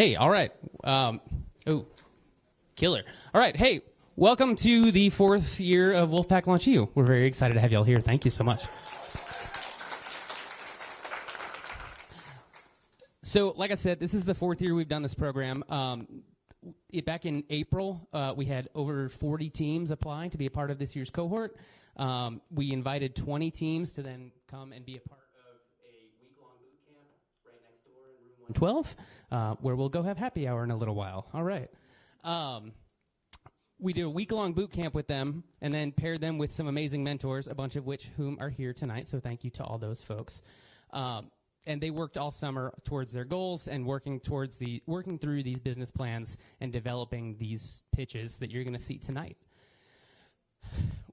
Hey, all right. Killer. All right, hey, welcome to the 4th year of Wolf Pack LaunchU. We're very excited to have y'all here. Thank you so much. So, like I said, this is the 4th year we've done this program. Back in April, we had over 40 teams applying to be a part of this year's cohort. We invited 20 teams to then come and be a part of a week-long boot camp right next door in room 112, where we'll go have happy hour in a little while. All right. We did a week-long boot camp with them and then paired them with some amazing mentors, a bunch of whom are here tonight, so thank you to all those folks. And they worked all summer towards their goals and working through these business plans and developing these pitches that you're going to see tonight.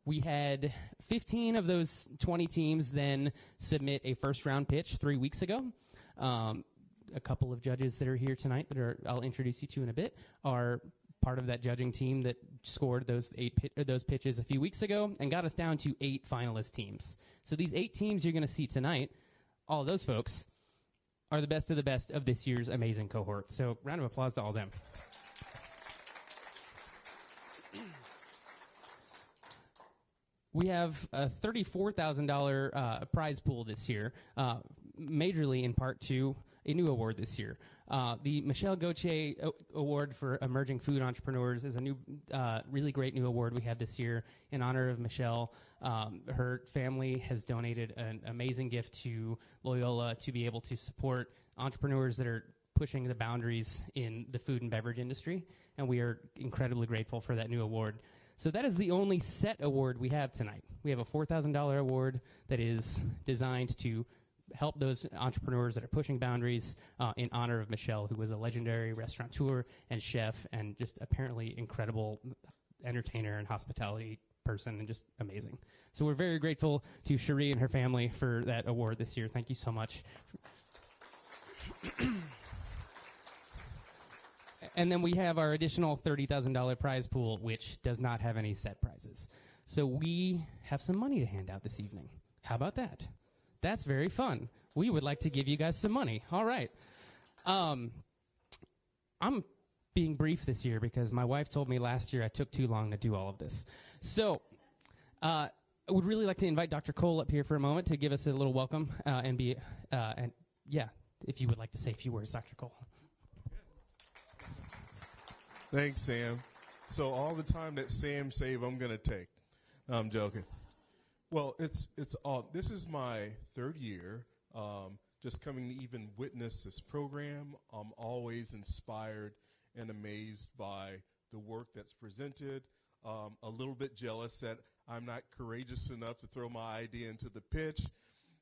We had 15 of those 20 teams then submit a first-round pitch 3 weeks ago. A couple of judges that are here tonight I'll introduce you to in a bit are part of that judging team that scored those pitches a few weeks ago and got us down to 8 finalist teams. So these 8 teams you're going to see tonight, all of those folks are the best of this year's amazing cohort. So round of applause to all of them. We have a $34,000 prize pool this year, majorly in part to a new award this year. The Michelle Gauthier Award for Emerging Food Entrepreneurs is a new, really great new award we have this year in honor of Michelle. Her family has donated an amazing gift to Loyola to be able to support entrepreneurs that are pushing the boundaries in the food and beverage industry, and we are incredibly grateful for that new award. So that is the only set award we have tonight. We have a $4,000 award that is designed to help those entrepreneurs that are pushing boundaries in honor of Michelle, who was a legendary restaurateur and chef and just apparently incredible entertainer and hospitality person and just amazing. So we're very grateful to Cherie and her family for that award this year. Thank you so much. And then we have our additional $30,000 prize pool, which does not have any set prizes. So we have some money to hand out this evening. How about that? That's very fun. We would like to give you guys some money. All right. I'm being brief this year because my wife told me last year I took too long to do all of this. So I would really like to invite Dr. Cole up here for a moment to give us a little welcome and if you would like to say a few words, Dr. Cole. Thanks, Sam. So all the time that Sam saved, I'm going to take. No, I'm joking. Well, this is my 3rd year just coming to even witness this program. I'm always inspired and amazed by the work that's presented. A little bit jealous that I'm not courageous enough to throw my idea into the pitch,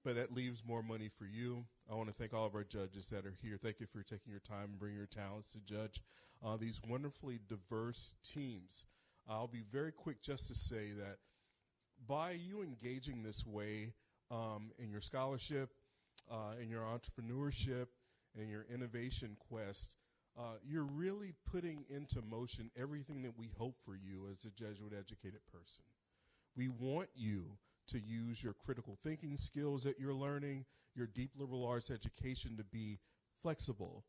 but that leaves more money for you. I want to thank all of our judges that are here. Thank you for taking your time and bringing your talents to judge these wonderfully diverse teams. I'll be very quick just to say that by you engaging this way in your scholarship, in your entrepreneurship, and your innovation quest, you're really putting into motion everything that we hope for you as a Jesuit-educated person. We want you to use your critical thinking skills that you're learning, your deep liberal arts education to be flexible,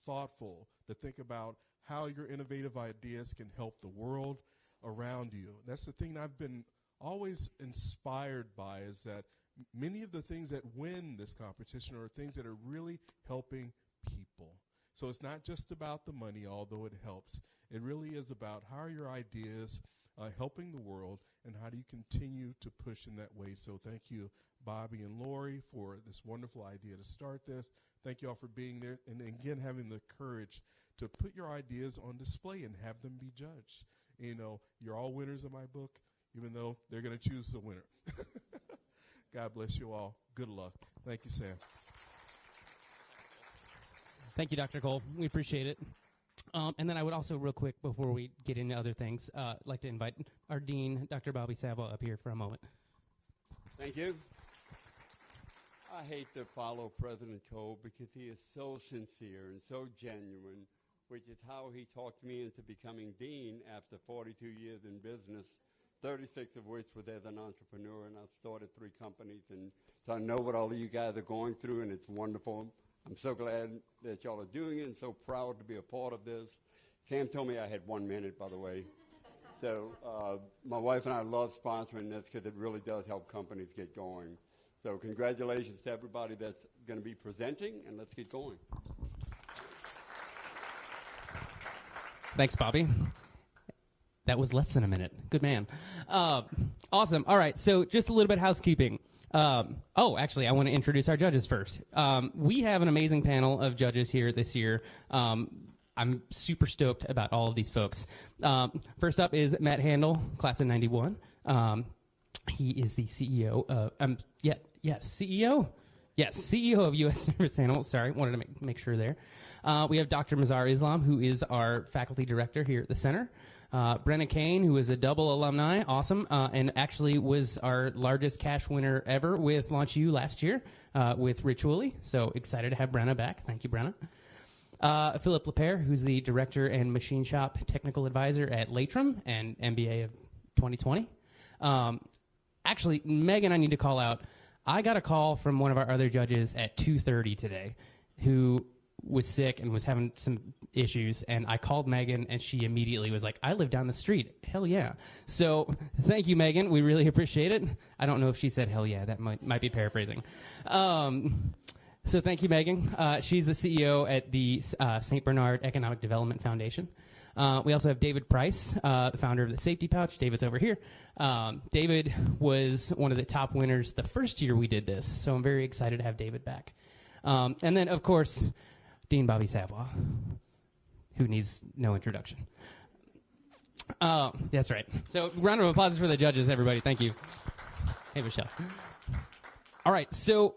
thoughtful, to think about how your innovative ideas can help the world around you. That's the thing I've been always inspired by, is that many of the things that win this competition are things that are really helping people. So it's not just about the money, although it helps. It really is about how are your ideas helping the world, and how do you continue to push in that way. So thank you, Bobby and Lori, for this wonderful idea to start this. Thank you all for being there, and again, having the courage to put your ideas on display and have them be judged. You know, you're all winners in my book, even though they're going to choose the winner. God bless you all. Good luck. Thank you, Sam. Thank you, Dr. Cole. We appreciate it. And then I would also, real quick, before we get into other things, like to invite our dean, Dr. Bobby Savoie, up here for a moment. Thank you. I hate to follow President Cole because he is so sincere and so genuine, which is how he talked me into becoming dean after 42 years in business, 36 of which was as an entrepreneur, and I've started 3 companies. And so I know what all of you guys are going through, and it's wonderful. I'm so glad that y'all are doing it and so proud to be a part of this. Sam told me I had 1 minute, by the way. So my wife and I love sponsoring this because it really does help companies get going. So congratulations to everybody that's going to be presenting, and let's get going. Thanks, Bobby. That was less than a minute. Good man. Awesome. All right, so just a little bit of housekeeping. Actually, I want to introduce our judges first. We have an amazing panel of judges here this year. I'm super stoked about all of these folks. First up is Matt Handel, class of 91. He is the CEO of, CEO? Yes, CEO of U.S. Service Animals. Sorry, wanted to make sure there. We have Dr. Mazhar Islam, who is our faculty director here at the center. Brenna Kane, who is a double alumni, awesome, and actually was our largest cash winner ever with LaunchU last year with Ritually. So excited to have Brenna back. Thank you, Brenna. Philip Lepere, who's the director and machine shop technical advisor at Latrim and MBA of 2020. Actually, Megan, I need to call out. I got a call from one of our other judges at 2:30 today who was sick and was having some issues, and I called Megan, and she immediately was like, I live down the street. Hell yeah. So thank you, Megan. We really appreciate it. I don't know if she said hell yeah. That might be paraphrasing. So thank you, Megan. She's the CEO at the St. Bernard Economic Development Foundation. We also have David Price, the founder of the Safety Pouch. David's over here. David was one of the top winners the first year we did this, so I'm very excited to have David back. And then, of course, Dean Bobby Savoie, who needs no introduction. That's right. So round of applause for the judges, everybody. Thank you. Hey, Michelle. All right, so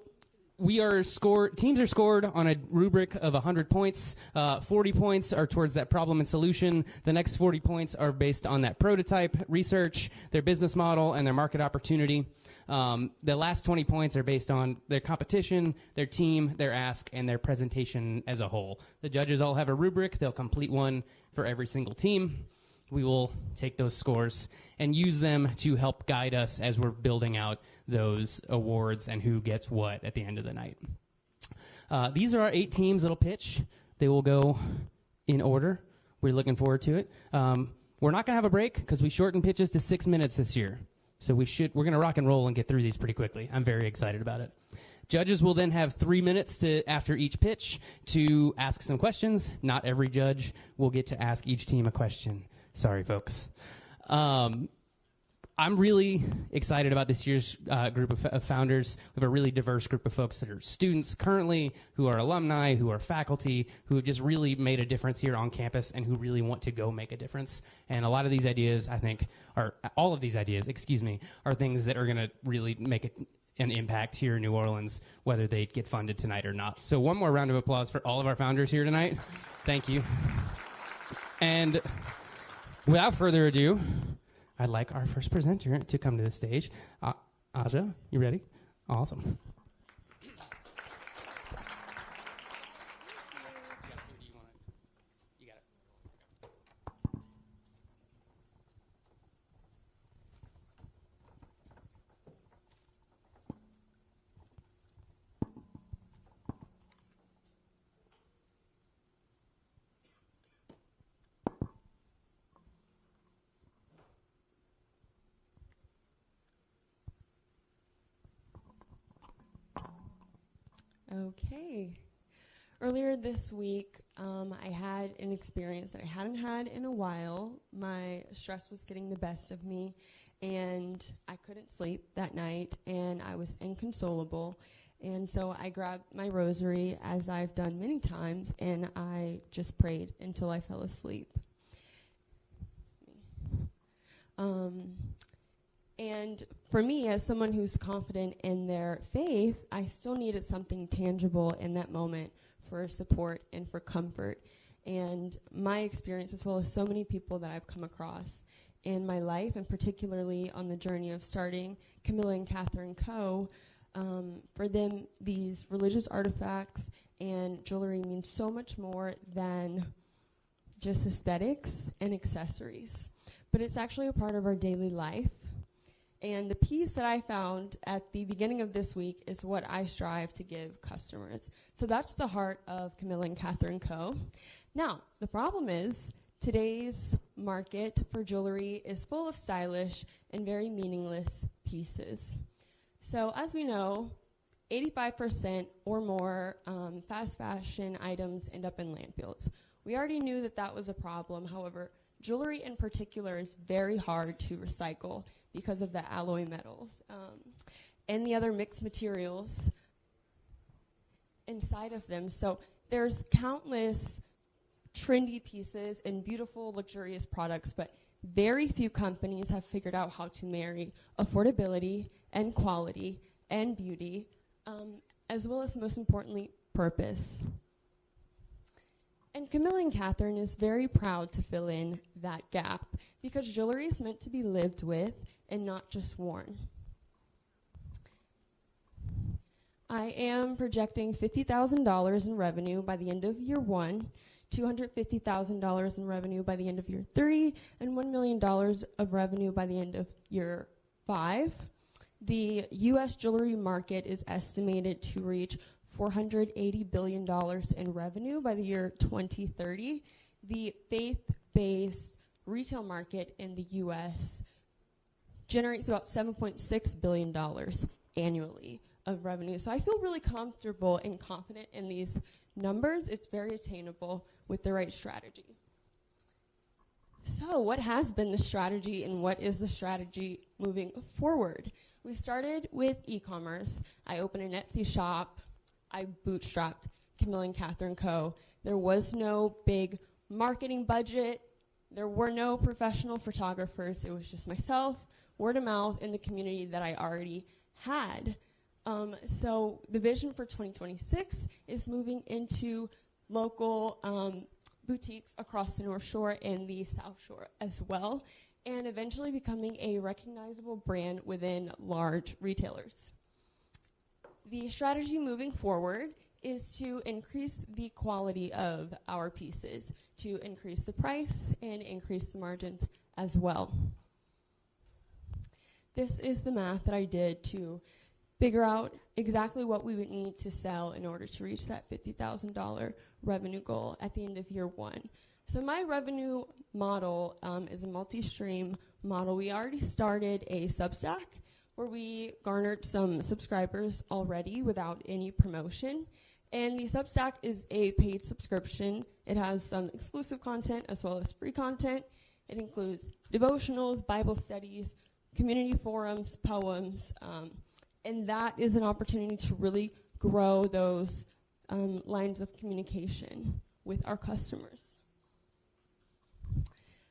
teams are scored on a rubric of 100 points. 40 points are towards that problem and solution. The next 40 points are based on that prototype, research, their business model, and their market opportunity. The last 20 points are based on their competition, their team, their ask, and their presentation as a whole. The judges all have a rubric. They'll complete one for every single team. We will take those scores and use them to help guide us as we're building out those awards and who gets what at the end of the night. These are our 8 teams that'll pitch. They will go in order. We're looking forward to it. We're not going to have a break because we shortened pitches to 6 minutes this year. So we're going to rock and roll and get through these pretty quickly. I'm very excited about it. Judges will then have 3 minutes after each pitch to ask some questions. Not every judge will get to ask each team a question. Sorry, folks. I'm really excited about this year's group of founders. We have a really diverse group of folks that are students currently, who are alumni, who are faculty, who have just really made a difference here on campus and who really want to go make a difference. And a lot of these ideas, I think, all of these ideas, are things that are going to really make an impact here in New Orleans, whether they get funded tonight or not. So one more round of applause for all of our founders here tonight. Thank you. And without further ado, I'd like our first presenter to come to the stage. Aja, you ready? Awesome. Okay. Earlier this week, I had an experience that I hadn't had in a while. My stress was getting the best of me, and I couldn't sleep that night, and I was inconsolable. And so I grabbed my rosary, as I've done many times, and I just prayed until I fell asleep. And for me, as someone who's confident in their faith, I still needed something tangible in that moment for support and for comfort. And my experience, as well as so many people that I've come across in my life, and particularly on the journey of starting Camilla and Catherine Co., for them, these religious artifacts and jewelry mean so much more than just aesthetics and accessories. But it's actually a part of our daily life. And the piece that I found at the beginning of this week is what I strive to give customers. So that's the heart of Camilla and Catherine Co. Now, the problem is today's market for jewelry is full of stylish and very meaningless pieces. So as we know, 85% or more fast fashion items end up in landfills. We already knew that that was a problem. However, jewelry in particular is very hard to recycle because of the alloy metals and the other mixed materials inside of them. So there's countless trendy pieces and beautiful, luxurious products, but very few companies have figured out how to marry affordability and quality and beauty, as well as, most importantly, purpose. And Camilla and Catherine is very proud to fill in that gap because jewelry is meant to be lived with and not just worn. I am projecting $50,000 in revenue by the end of year 1, $250,000 in revenue by the end of year 3, and $1 million of revenue by the end of year 5. The U.S. jewelry market is estimated to reach $480 billion in revenue by the year 2030. The faith-based retail market in the U.S. generates about $7.6 billion annually of revenue. So I feel really comfortable and confident in these numbers. It's very attainable with the right strategy. So what has been the strategy and what is the strategy moving forward? We started with e-commerce. I opened an Etsy shop. I bootstrapped Camilla and Catherine Co. There was no big marketing budget. There were no professional photographers. It was just myself, word of mouth, and the community that I already had. So the vision for 2026 is moving into local boutiques across the North Shore and the South Shore as well, and eventually becoming a recognizable brand within large retailers. The strategy moving forward is to increase the quality of our pieces, to increase the price and increase the margins as well. This is the math that I did to figure out exactly what we would need to sell in order to reach that $50,000 revenue goal at the end of year 1. So my revenue model is a multi-stream model. We already started a Substack where we garnered some subscribers already without any promotion. And the Substack is a paid subscription. It has some exclusive content as well as free content. It includes devotionals, Bible studies, community forums, poems, and that is an opportunity to really grow those lines of communication with our customers.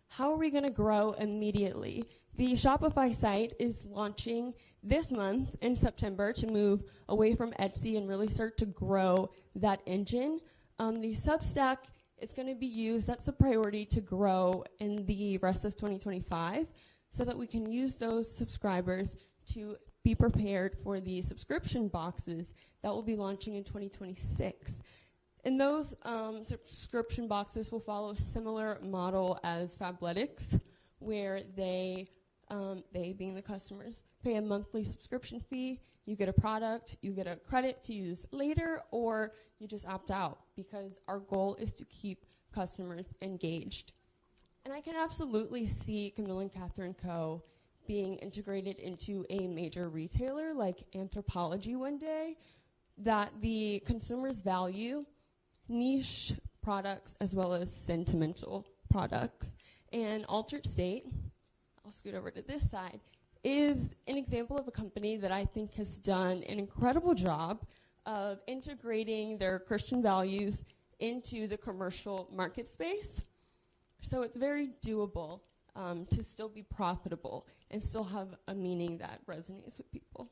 How are we going to grow immediately? The Shopify site is launching this month in September to move away from Etsy and really start to grow that engine. The Substack is going to be used, that's a priority to grow in the rest of 2025 so that we can use those subscribers to be prepared for the subscription boxes that will be launching in 2026. And those subscription boxes will follow a similar model as Fabletics, where they being the customers, pay a monthly subscription fee. You get a product, you get a credit to use later, or you just opt out because our goal is to keep customers engaged. And I can absolutely see Camilla and Catherine Co. being integrated into a major retailer like Anthropologie one day, that the consumers value niche products as well as sentimental products. And Altered State, I'll scoot over to this side, is an example of a company that I think has done an incredible job of integrating their Christian values into the commercial market space. So it's very doable to still be profitable and still have a meaning that resonates with people.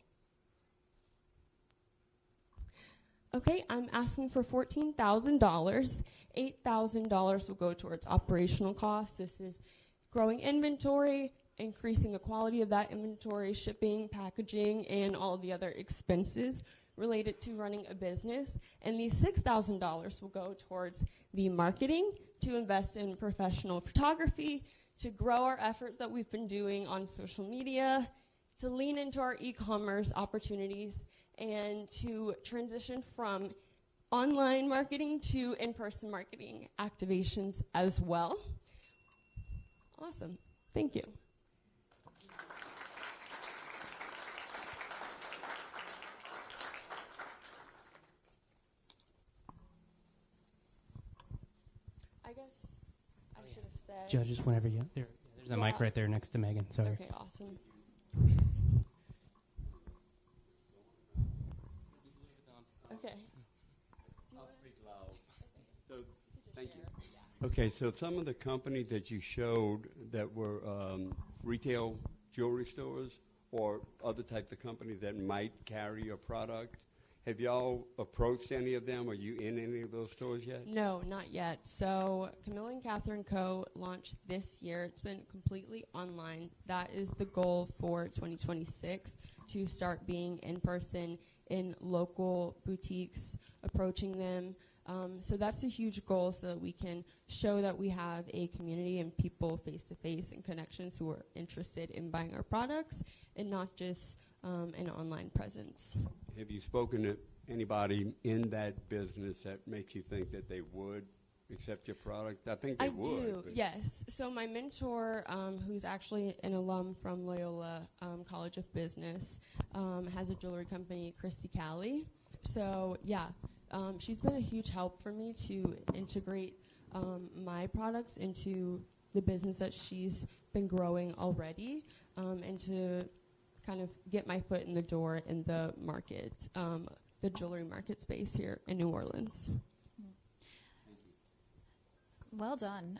Okay, I'm asking for $14,000. $8,000 will go towards operational costs. This is growing inventory, increasing the quality of that inventory, shipping, packaging, and all the other expenses related to running a business. And the $6,000 will go towards the marketing, to invest in professional photography, to grow our efforts that we've been doing on social media, to lean into our e-commerce opportunities and to transition from online marketing to in-person marketing activations as well. Awesome. Thank you. I guess I should have said. Judges, whenever you there's a mic right there next to Megan. Sorry. Okay, awesome. Okay. I'll speak loud. So, thank you. Okay, so some of the companies that you showed that were retail jewelry stores or other types of companies that might carry your product, have y'all approached any of them? Are you in any of those stores yet? No, not yet. So Camilla and Catherine Co. launched this year. It's been completely online. That is the goal for 2026, to start being in person in local boutiques, approaching them. So that's a huge goal, so that we can show that we have a community and people face-to-face and connections who are interested in buying our products and not just an online presence. Have you spoken to anybody in that business that makes you think that they would accept your product? I think they would. I do, yes. So my mentor, who's actually an alum from Loyola College of Business, has a jewelry company, Christy Callie. So, yeah, she's been a huge help for me to integrate my products into the business that she's been growing already, and to kind of get my foot in the door in the market, the jewelry market space here in New Orleans. Well done.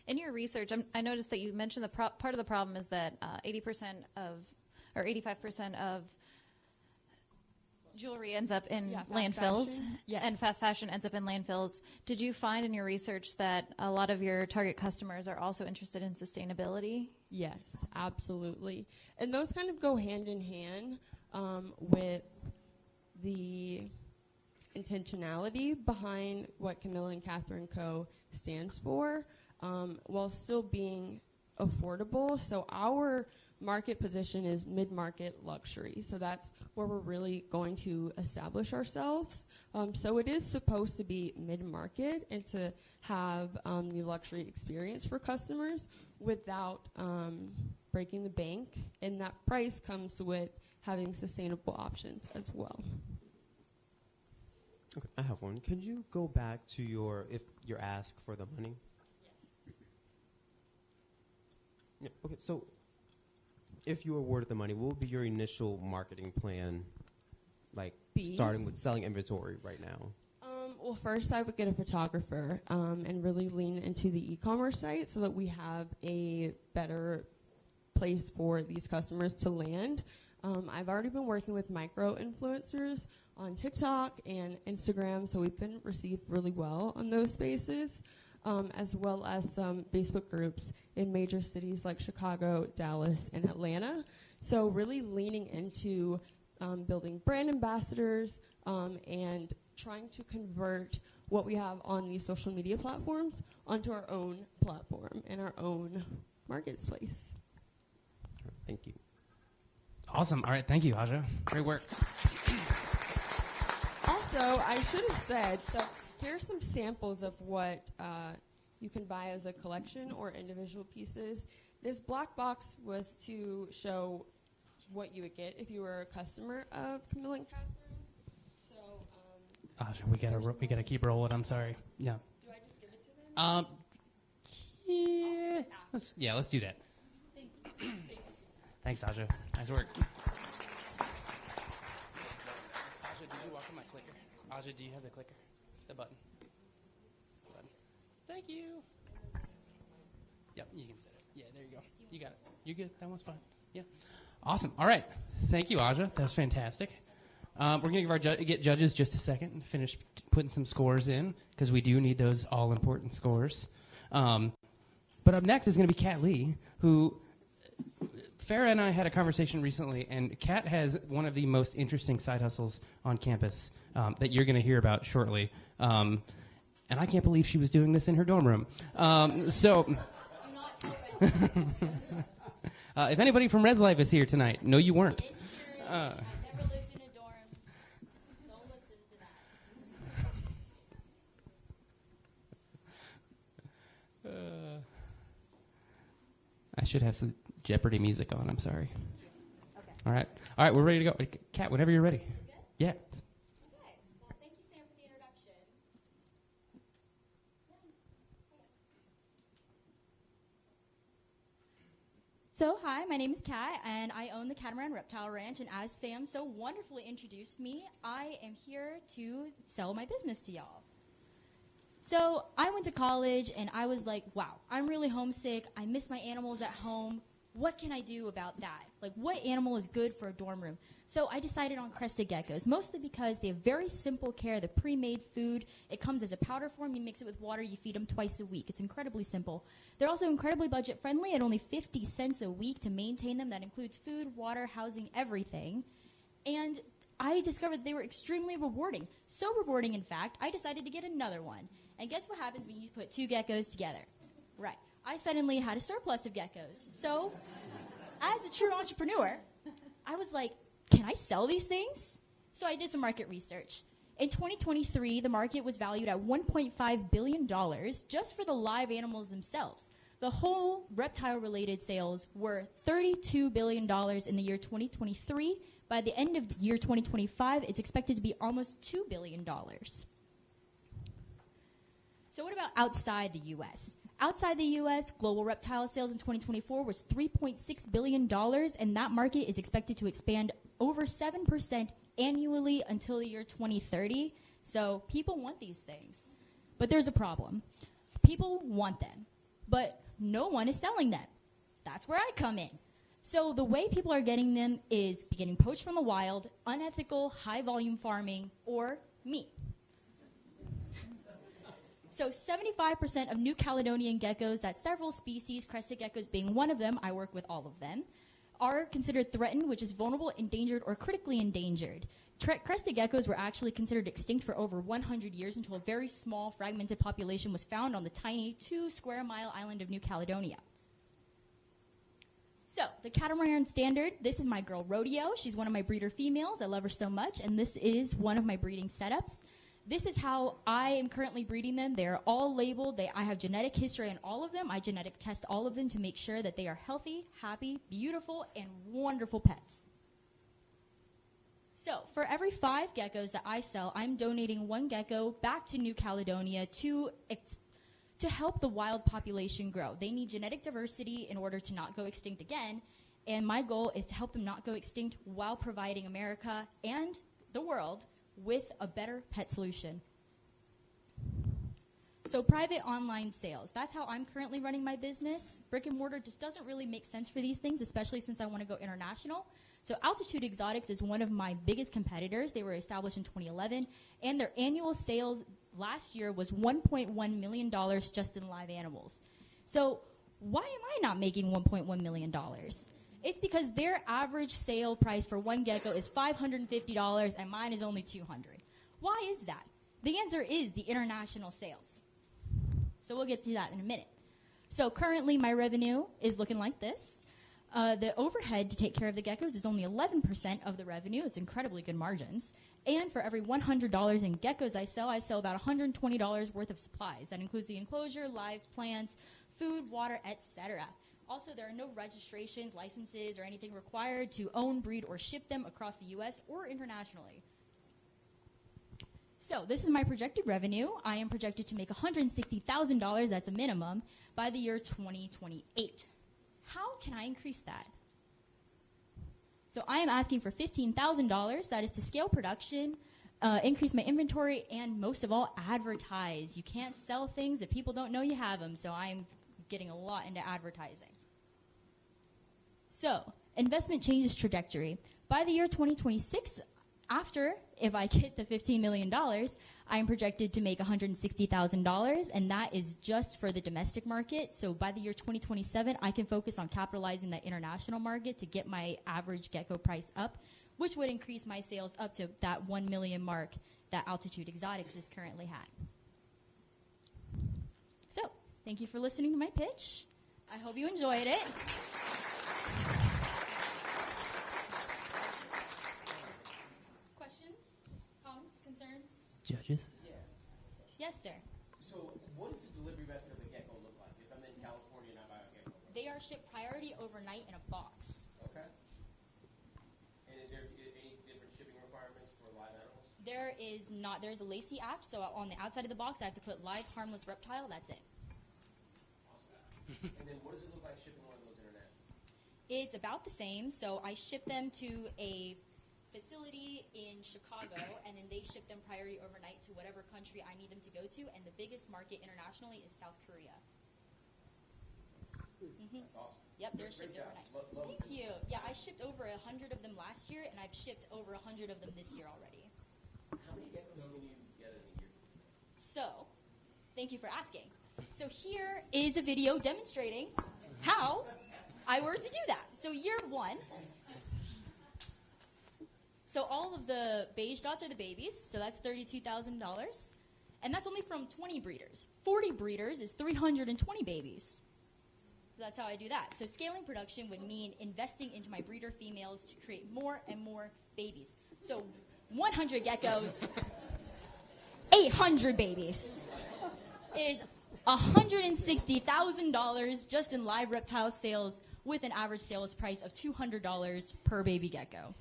In your research, I noticed that you mentioned part of the problem is that 80% or 85% of jewelry ends up in landfills, yes. And fast fashion ends up in landfills. Did you find in your research that a lot of your target customers are also interested in sustainability? Yes, absolutely. And those kind of go hand in hand with the intentionality behind what Camilla and Catherine Co. stands for, while still being affordable. So our market position is mid-market luxury. So that's where we're really going to establish ourselves. So it is supposed to be mid-market and to have the luxury experience for customers without breaking the bank. And that price comes with having sustainable options as well. Okay, I have one. Could you go back to your ask for the money? Yes. Yeah, okay, so if you were awarded the money, what would be your initial marketing plan, like starting with selling inventory right now? Well, first I would get a photographer and really lean into the e-commerce site so that we have a better place for these customers to land. I've already been working with micro-influencers on TikTok and Instagram, so we've been received really well on those spaces, as well as some Facebook groups in major cities like Chicago, Dallas, and Atlanta. So really leaning into building brand ambassadors and trying to convert what we have on these social media platforms onto our own platform and our own marketplace. Thank you. Awesome. All right. Thank you, Aja. Great work. Also, I should have said, so here's some samples of what you can buy as a collection or individual pieces. This black box was to show what you would get if you were a customer of Camilla and Catherine. So, Aja, we gotta keep rolling. I'm sorry. Yeah. do I just give it to them? Yeah. Let's do that. Thank you. Thanks, Aja. Nice work. Aja, did you walk on my clicker? Aja, do you have the clicker? The button. Thank you. Yep, you can set it. Yeah, there you go. You got it. You good? That one's fine. Yeah. Awesome. All right. Thank you, Aja. That's fantastic. We're going to get judges just a second and finish putting some scores in, because we do need those all-important scores. But up next is going to be Kat Lee, who Farah and I had a conversation recently, and Kat has one of the most interesting side hustles on campus that you're going to hear about shortly. And I can't believe she was doing this in her dorm room. If anybody from Res Life is here tonight, no, you weren't. It's true. I've never lived in a dorm. Don't listen to that. I should have some Jeopardy music on. I'm sorry. Okay. All right, we're ready to go. Kat, whenever you're ready. Yeah. Okay. Well, thank you, Sam, for the introduction. So, hi, my name is Kat, and I own the Catamaran Reptile Ranch. And as Sam so wonderfully introduced me, I am here to sell my business to y'all. So, I went to college, and I was like, wow, I'm really homesick. I miss my animals at home. What can I do about that? Like, what animal is good for a dorm room? So I decided on crested geckos, mostly because they have very simple care. The pre-made food, it comes as a powder form. You mix it with water. You feed them twice a week. It's incredibly simple. They're also incredibly budget-friendly at only 50 cents a week to maintain them. That includes food, water, housing, everything. And I discovered they were extremely rewarding. So rewarding, in fact, I decided to get another one. And guess what happens when you put two geckos together? Right. I suddenly had a surplus of geckos. So, as a true entrepreneur, I was like, can I sell these things? So I did some market research. In 2023, the market was valued at $1.5 billion just for the live animals themselves. The whole reptile-related sales were $32 billion in the year 2023. By the end of the year 2025, it's expected to be almost $2 billion. So what about outside the U.S.? Outside the U.S., global reptile sales in 2024 was $3.6 billion, and that market is expected to expand over 7% annually until the year 2030. So people want these things. But there's a problem. People want them, but no one is selling them. That's where I come in. So the way people are getting them is getting poached from the wild, unethical, high-volume farming, or meat. So 75% of New Caledonian geckos, that's several species, crested geckos being one of them, I work with all of them, are considered threatened, which is vulnerable, endangered, or critically endangered. Crested geckos were actually considered extinct for over 100 years until a very small fragmented population was found on the tiny 2-square-mile island of New Caledonia. So, the catamaran standard, this is my girl Rodeo. She's one of my breeder females. I love her so much, and this is one of my breeding setups. This is how I am currently breeding them. They're all labeled. I have genetic history on all of them. I genetic test all of them to make sure that they are healthy, happy, beautiful, and wonderful pets. So for every 5 geckos that I sell, I'm donating 1 gecko back to New Caledonia to help the wild population grow. They need genetic diversity in order to not go extinct again, and my goal is to help them not go extinct while providing America and the world with a better pet solution. So private online sales, that's how I'm currently running my business. Brick and mortar just doesn't really make sense for these things, especially since I want to go international. So Altitude Exotics is one of my biggest competitors. They were established in 2011, and their annual sales last year was $1.1 million just in live animals. So why am I not making $1.1 million? It's because their average sale price for 1 gecko is $550 and mine is only $200. Why is that? The answer is the international sales. So we'll get to that in a minute. So currently my revenue is looking like this. The overhead to take care of the geckos is only 11% of the revenue. It's incredibly good margins. And for every $100 in geckos I sell about $120 worth of supplies. That includes the enclosure, live plants, food, water, etc. Also, there are no registrations, licenses, or anything required to own, breed, or ship them across the U.S. or internationally. So this is my projected revenue. I am projected to make $160,000, that's a minimum, by the year 2028. How can I increase that? So I am asking for $15,000. That is to scale production, increase my inventory, and most of all, advertise. You can't sell things if people don't know you have them, so I'm getting a lot into advertising. So, investment changes trajectory. By the year 2026, if I get the $15 million, I am projected to make $160,000, and that is just for the domestic market. So by the year 2027, I can focus on capitalizing that international market to get my average gecko price up, which would increase my sales up to that 1 million mark that Altitude Exotics is currently at. So, thank you for listening to my pitch. I hope you enjoyed it. Questions, comments, concerns? Judges? Yes, sir. So what does the delivery method of a gecko look like if I'm in California and I buy a gecko? They are shipped priority overnight in a box. Okay. And is there any different shipping requirements for live animals? There is not. There's a Lacey Act, so on the outside of the box, I have to put live, harmless reptile. That's it. Awesome. And then what does it look like shipping one of those internationally? It's about the same. So I ship them to a facility in Chicago, and then they ship them priority overnight to whatever country I need them to go to. And the biggest market internationally is South Korea. Mm-hmm. That's awesome. Yep, they're shipped overnight. Love Thank you. Yeah, I shipped over 100 of them last year, and I've shipped over 100 of them this year already. How many geckos can you get in a year? So, thank you for asking. So here is a video demonstrating how I were to do that. So year one. So all of the beige dots are the babies. So that's $32,000. And that's only from 20 breeders. 40 breeders is 320 babies. So that's how I do that. So scaling production would mean investing into my breeder females to create more and more babies. So 100 geckos, 800 babies. It is $160,000 just in live reptile sales with an average sales price of $200 per baby gecko.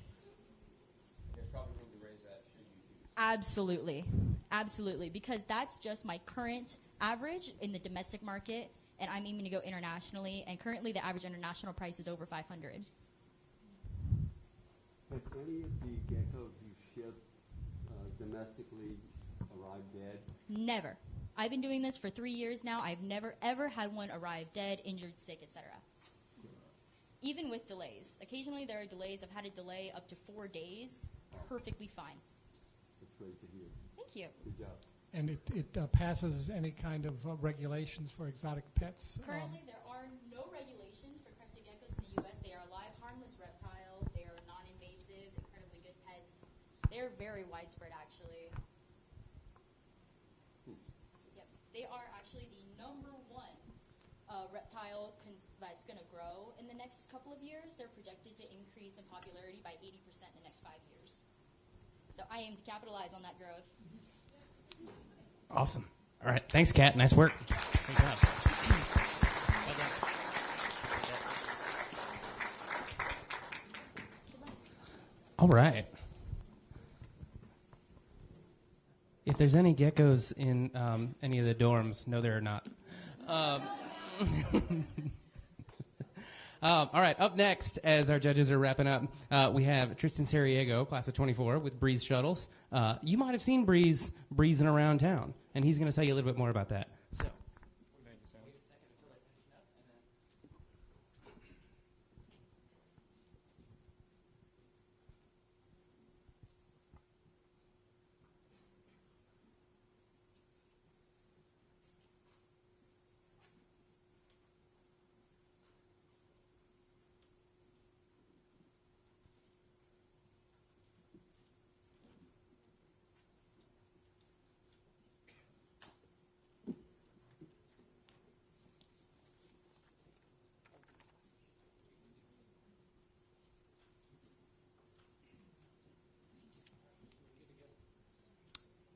There's probably room to raise that should you choose. Absolutely. Absolutely. Because that's just my current average in the domestic market, and I'm aiming to go internationally, and currently the average international price is over $500. Have any of the geckos you ship domestically arrived dead? Never. I've been doing this for 3 years now. I've never, ever had one arrive dead, injured, sick, etc. Even with delays. Occasionally there are delays. I've had a delay up to 4 days. Perfectly fine. That's great to hear. Thank you. Good job. And it passes any kind of regulations for exotic pets? Currently, there are no regulations for crested geckos in the U.S. They are a live, harmless reptile. They are non-invasive, incredibly good pets. They're very widespread, actually. Yep. They are actually the number one reptile that's going to grow in the next couple of years. They're projected to increase in popularity by 80% in the next 5 years. So I aim to capitalize on that growth. Awesome. All right. Thanks, Kat. Nice work. Good job. Well done. All right. If there's any geckos in any of the dorms, no, there are not. All right, up next, as our judges are wrapping up, we have Tristan Sariego, class of 24, with Breeze Shuttles. You might have seen Breeze breezing around town, and he's going to tell you a little bit more about that. So.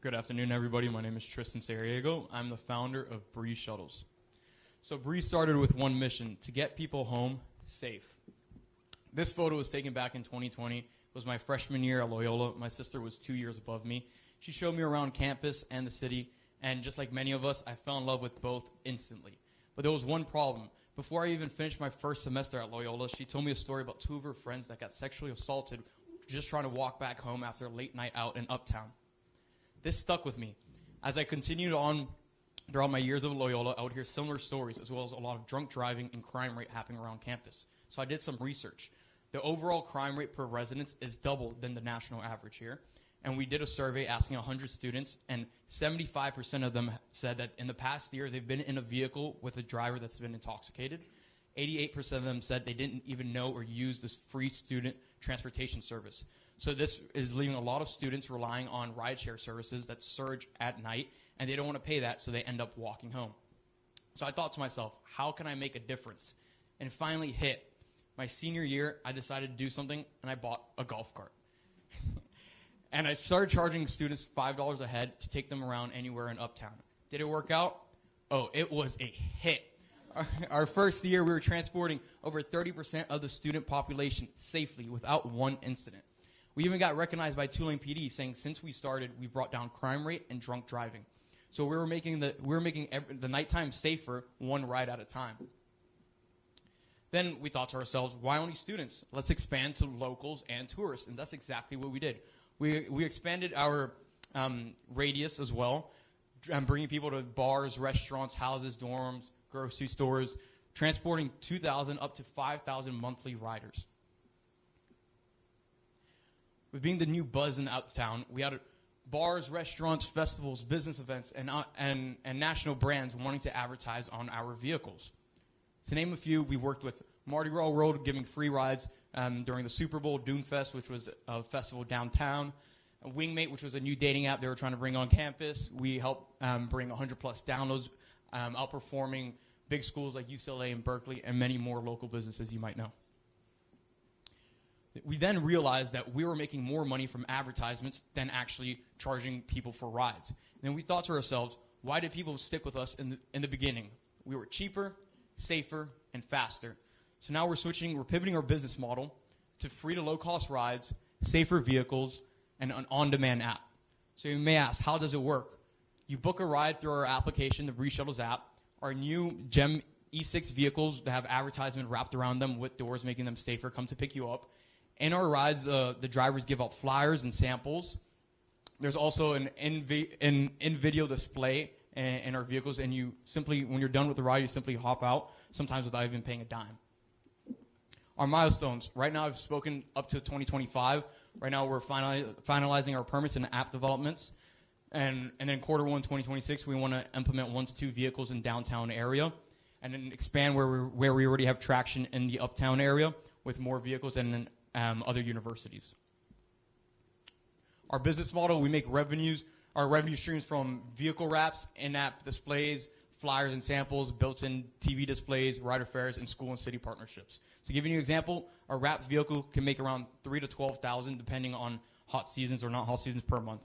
Good afternoon, everybody. My name is Tristan Sariego. I'm the founder of Breeze Shuttles. So Breeze started with one mission, to get people home safe. This photo was taken back in 2020. It was my freshman year at Loyola. My sister was 2 years above me. She showed me around campus and the city, and just like many of us, I fell in love with both instantly. But there was one problem. Before I even finished my first semester at Loyola, she told me a story about two of her friends that got sexually assaulted just trying to walk back home after a late night out in Uptown. This stuck with me. As I continued on throughout my years of Loyola, I would hear similar stories, as well as a lot of drunk driving and crime rate happening around campus. So I did some research. The overall crime rate per resident is double than the national average here. And we did a survey asking 100 students, and 75% of them said that in the past year they've been in a vehicle with a driver that's been intoxicated. 88% of them said they didn't even know or use this free student transportation service. So this is leaving a lot of students relying on rideshare services that surge at night, and they don't want to pay that, so they end up walking home. So I thought to myself, how can I make a difference? And it finally hit. My senior year, I decided to do something, and I bought a golf cart. And I started charging students $5 a head to take them around anywhere in Uptown. Did it work out? Oh, it was a hit. Our first year, we were transporting over 30% of the student population safely without one incident. We even got recognized by Tulane PD saying since we started, we brought down crime rate and drunk driving. So we were making the nighttime safer, one ride at a time. Then we thought to ourselves, why only students? Let's expand to locals and tourists, and that's exactly what we did. We expanded our radius as well, bringing people to bars, restaurants, houses, dorms, grocery stores, transporting 2,000 up to 5,000 monthly riders. With being the new buzz in Uptown, we had bars, restaurants, festivals, business events, and national brands wanting to advertise on our vehicles. To name a few, we worked with Mardi Gras World giving free rides during the Super Bowl, Dune Fest, which was a festival downtown, Wingmate, which was a new dating app they were trying to bring on campus. We helped bring 100-plus downloads, outperforming big schools like UCLA and Berkeley and many more local businesses you might know. We then realized that we were making more money from advertisements than actually charging people for rides. And then we thought to ourselves, why did people stick with us in the beginning? We were cheaper, safer, and faster. So now we're pivoting our business model to free to low-cost rides, safer vehicles, and an on-demand app. So you may ask, how does it work? You book a ride through our application, the Bree Shuttles app. Our new GEM E6 vehicles that have advertisement wrapped around them with doors making them safer come to pick you up. In our rides, the drivers give out flyers and samples. There's also an in-video display in our vehicles, and you simply, when you're done with the ride, you simply hop out, sometimes without even paying a dime. Our milestones. Right now, I've spoken up to 2025. Right now, we're finalizing our permits and app developments. And then Q1 2026, we want to implement 1 to 2 vehicles in downtown area, and then expand where we already have traction in the uptown area with more vehicles and other universities. Our business model, we make our revenue streams from vehicle wraps, in-app displays, flyers and samples, built-in TV displays, rider fares, and school and city partnerships. So giving you an example, a wrapped vehicle can make around $3,000 to $12,000 depending on hot seasons or not hot seasons per month.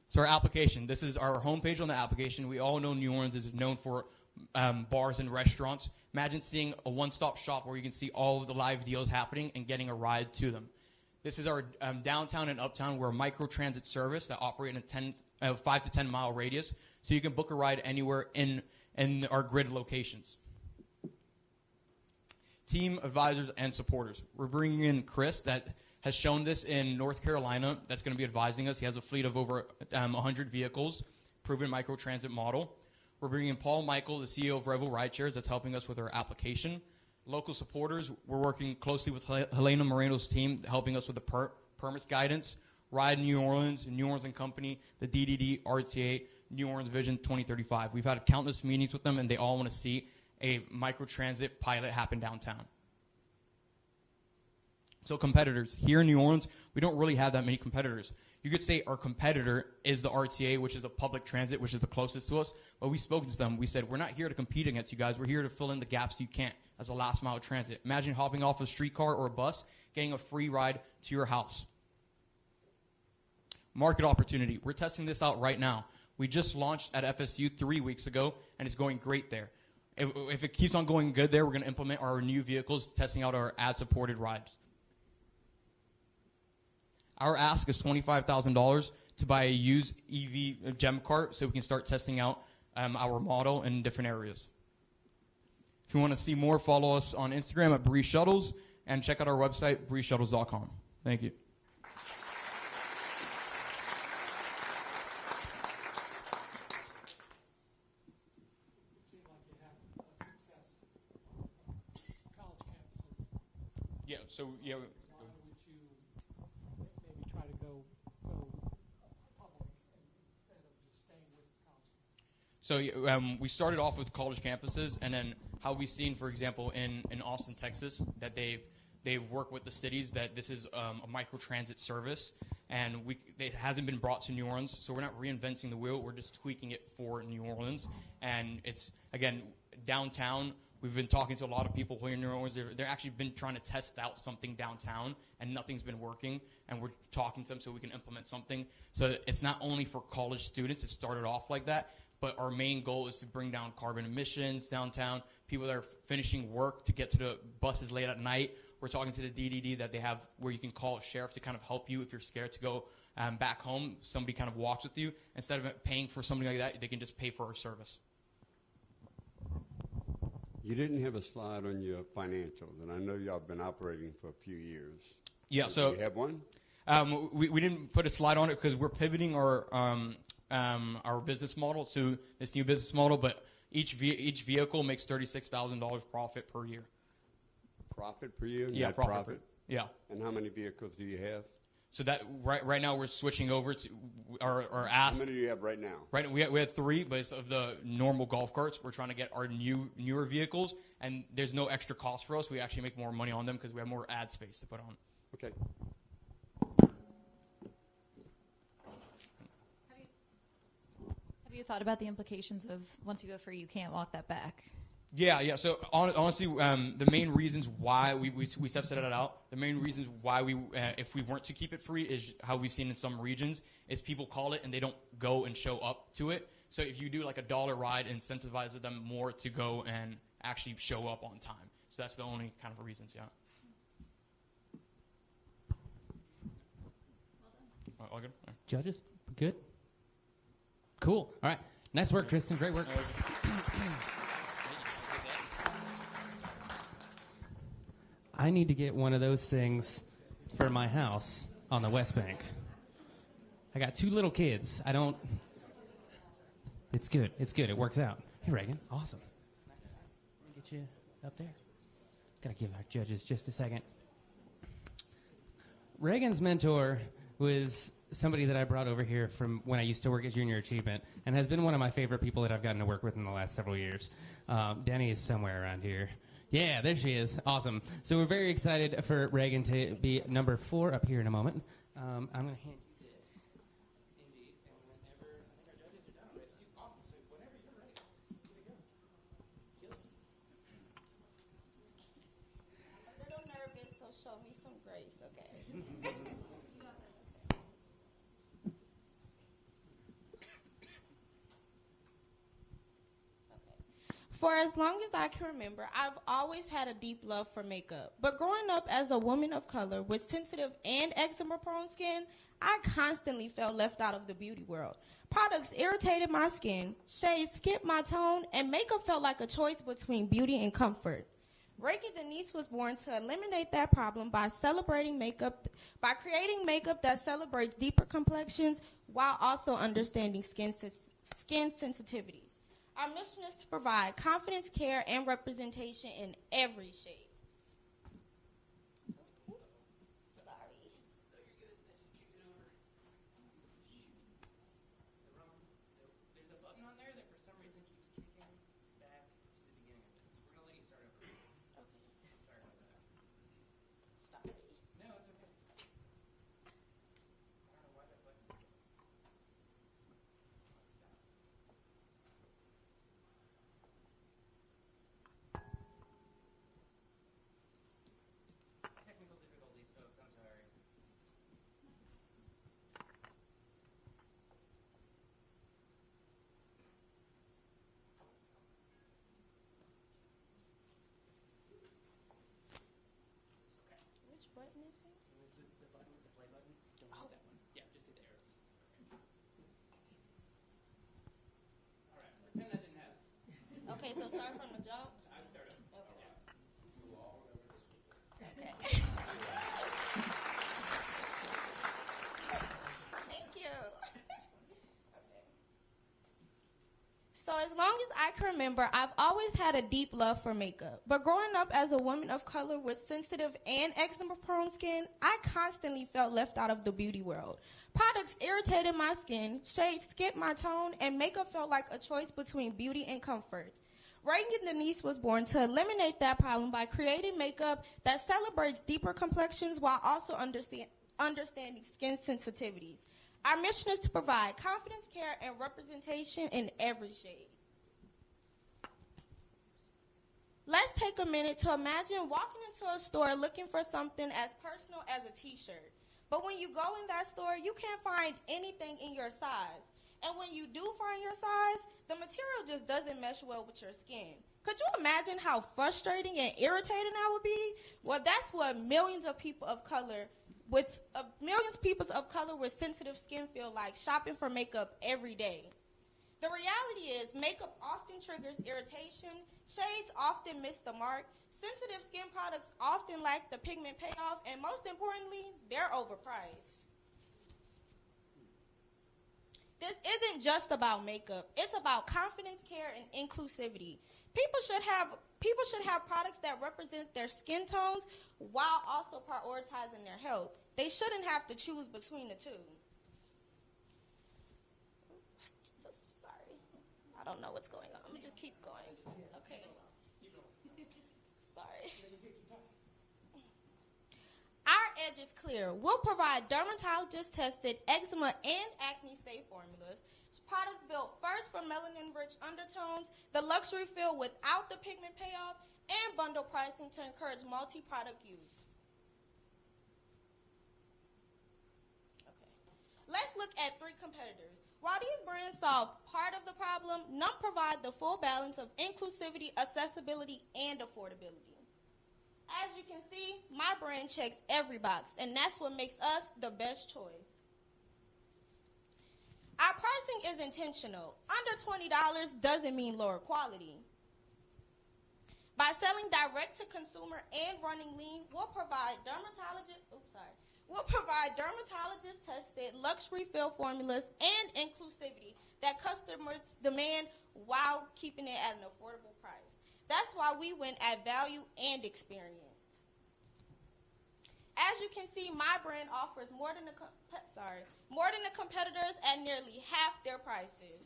So our application, this is our homepage on the application. We all know New Orleans is known for bars and restaurants. Imagine seeing a one-stop shop where you can see all of the live deals happening and getting a ride to them. This is our downtown and uptown. We're a micro-transit service that operate in a 5 to 10 mile radius, so you can book a ride anywhere in our grid locations. Team, advisors, and supporters. We're bringing in Chris that has shown this in North Carolina. That's going to be advising us. He has a fleet of over 100 vehicles, proven micro-transit model. We're bringing in Paul Michael, the CEO of Revel Rideshares, that's helping us with our application. Local supporters, we're working closely with Helena Moreno's team, helping us with the permits guidance. Ride New Orleans and Company, the DDD, RTA, New Orleans Vision 2035. We've had countless meetings with them, and they all want to see a microtransit pilot happen downtown. So competitors. Here in New Orleans, we don't really have that many competitors. You could say our competitor is the RTA, which is a public transit, which is the closest to us. But we've spoken to them. We said, we're not here to compete against you guys. We're here to fill in the gaps you can't as a last mile transit. Imagine hopping off a streetcar or a bus, getting a free ride to your house. Market opportunity. We're testing this out right now. We just launched at FSU 3 weeks ago, and it's going great there. If it keeps on going good there, we're going to implement our new vehicles, testing out our ad-supported rides. Our ask is $25,000 to buy a used EV gem cart so we can start testing out our model in different areas. If you want to see more, follow us on Instagram at Bree Shuttles and check out our website, breeshuttles.com. Thank you. Yeah, so yeah. Why would you maybe try to go public instead of just staying with college campuses? So we started off with college campuses, and then how we've seen, for example, in Austin, Texas, that they've worked with the cities that this is a microtransit service, and it hasn't been brought to New Orleans, so we're not reinventing the wheel. We're just tweaking it for New Orleans. And it's, again, downtown. We've been talking to a lot of people here in New Orleans. They're actually been trying to test out something downtown, and nothing's been working. And we're talking to them so we can implement something. So it's not only for college students. It started off like that. But our main goal is to bring down carbon emissions downtown, people that are finishing work to get to the buses late at night. We're talking to the DDD that they have where you can call a sheriff to kind of help you if you're scared to go back home. Somebody kind of walks with you. Instead of paying for something like that, they can just pay for our service. You didn't have a slide on your financials, and I know y'all have been operating for a few years. Yeah, Do so you have one? we didn't put a slide on it because we're pivoting our business model to this new business model. But each vehicle makes $36,000 profit per year. Profit per year? Yeah, Net profit. Yeah. And how many vehicles do you have? So that right now we're switching over to our ask. How many do you have right now? Right, we had 3, but it's of the normal golf carts. We're trying to get our newer vehicles, and there's no extra cost for us. We actually make more money on them because we have more ad space to put on. Okay. Have you thought about the implications of once you go free, you can't walk that back? Yeah. So honestly, the main reasons why we have set it out, the main reasons why if we weren't to keep it free is how we've seen in some regions is people call it and they don't go and show up to it. So if you do like $1 ride, it incentivizes them more to go and actually show up on time. So that's the only kind of reasons, yeah. All good? All right. Judges, good? Cool. All right. Nice work, Tristan. Great work. I need to get one of those things for my house on the West Bank. I got 2 little kids. It's good. It's good. It works out. Hey, Reagan. Awesome. Let me get you up there. Got to give our judges just a second. Reagan's mentor was somebody that I brought over here from when I used to work at Junior Achievement and has been one of my favorite people that I've gotten to work with in the last several years. Denny is somewhere around here. Yeah, there she is. Awesome. So we're very excited for Reagan to be number 4 up here in a moment. I'm going to hand you this. Indeed. And whenever I think our judges are done, right? Awesome. So whenever you're ready, here we go. Kill it. I'm a little nervous, so show me some grace, okay? For as long as I can remember, I've always had a deep love for makeup. But growing up as a woman of color with sensitive and eczema-prone skin, I constantly felt left out of the beauty world. Products irritated my skin, shades skipped my tone, and makeup felt like a choice between beauty and comfort. Reagan Denise was born to eliminate that problem by creating makeup that celebrates deeper complexions while also understanding skin sensitivities. Our mission is to provide confidence, care, and representation in every shade. Sorry. There's a button on there that for some reason keeps kicking back to the beginning of it. So we're going to let you start over. Okay. Sorry about that. Sorry. No, it's okay. I don't know why that button. Technical difficulties, folks. I'm sorry. Which button is it? Is this the button, the play button? Don't hit that one. Yeah, just hit the arrows. All right, pretend that didn't happen. Okay, so start from the jump. I'd start up. Okay. Yeah. Okay. Thank you. Okay. So as long as I can remember, I've always had a deep love for makeup. But growing up as a woman of color with sensitive and eczema-prone skin, I constantly felt left out of the beauty world. Products irritated my skin, shades skipped my tone, and makeup felt like a choice between beauty and comfort. Reagan Denise was born to eliminate that problem by creating makeup that celebrates deeper complexions while also understanding skin sensitivities. Our mission is to provide confidence, care, and representation in every shade. Let's take a minute to imagine walking into a store looking for something as personal as a t-shirt. But when you go in that store, you can't find anything in your size. And when you do find your size, the material just doesn't mesh well with your skin. Could you imagine how frustrating and irritating that would be? Well, that's what millions of people of color with sensitive skin feel like shopping for makeup every day. The reality is makeup often triggers irritation, shades often miss the mark, sensitive skin products often lack the pigment payoff, and most importantly, they're overpriced. This isn't just about makeup. It's about confidence, care, and inclusivity. People should have products that represent their skin tones while also prioritizing their health. They shouldn't have to choose between the two. I don't know what's going on. Let me just keep going. Okay. Sorry. Our edge is clear. We'll provide dermatologist-tested eczema and acne-safe formulas, products built first for melanin-rich undertones, the luxury feel without the pigment payoff, and bundle pricing to encourage multi-product use. Okay. Let's look at 3 competitors. While these brands solve part of the problem, none provide the full balance of inclusivity, accessibility, and affordability. As you can see, my brand checks every box, and that's what makes us the best choice. Our pricing is intentional. Under $20 doesn't mean lower quality. By selling direct to consumer and running lean, we'll provide dermatologist-tested luxury fill formulas and inclusivity that customers demand while keeping it at an affordable price. That's why we win at value and experience. As you can see, my brand offers more than the competitors at nearly half their prices.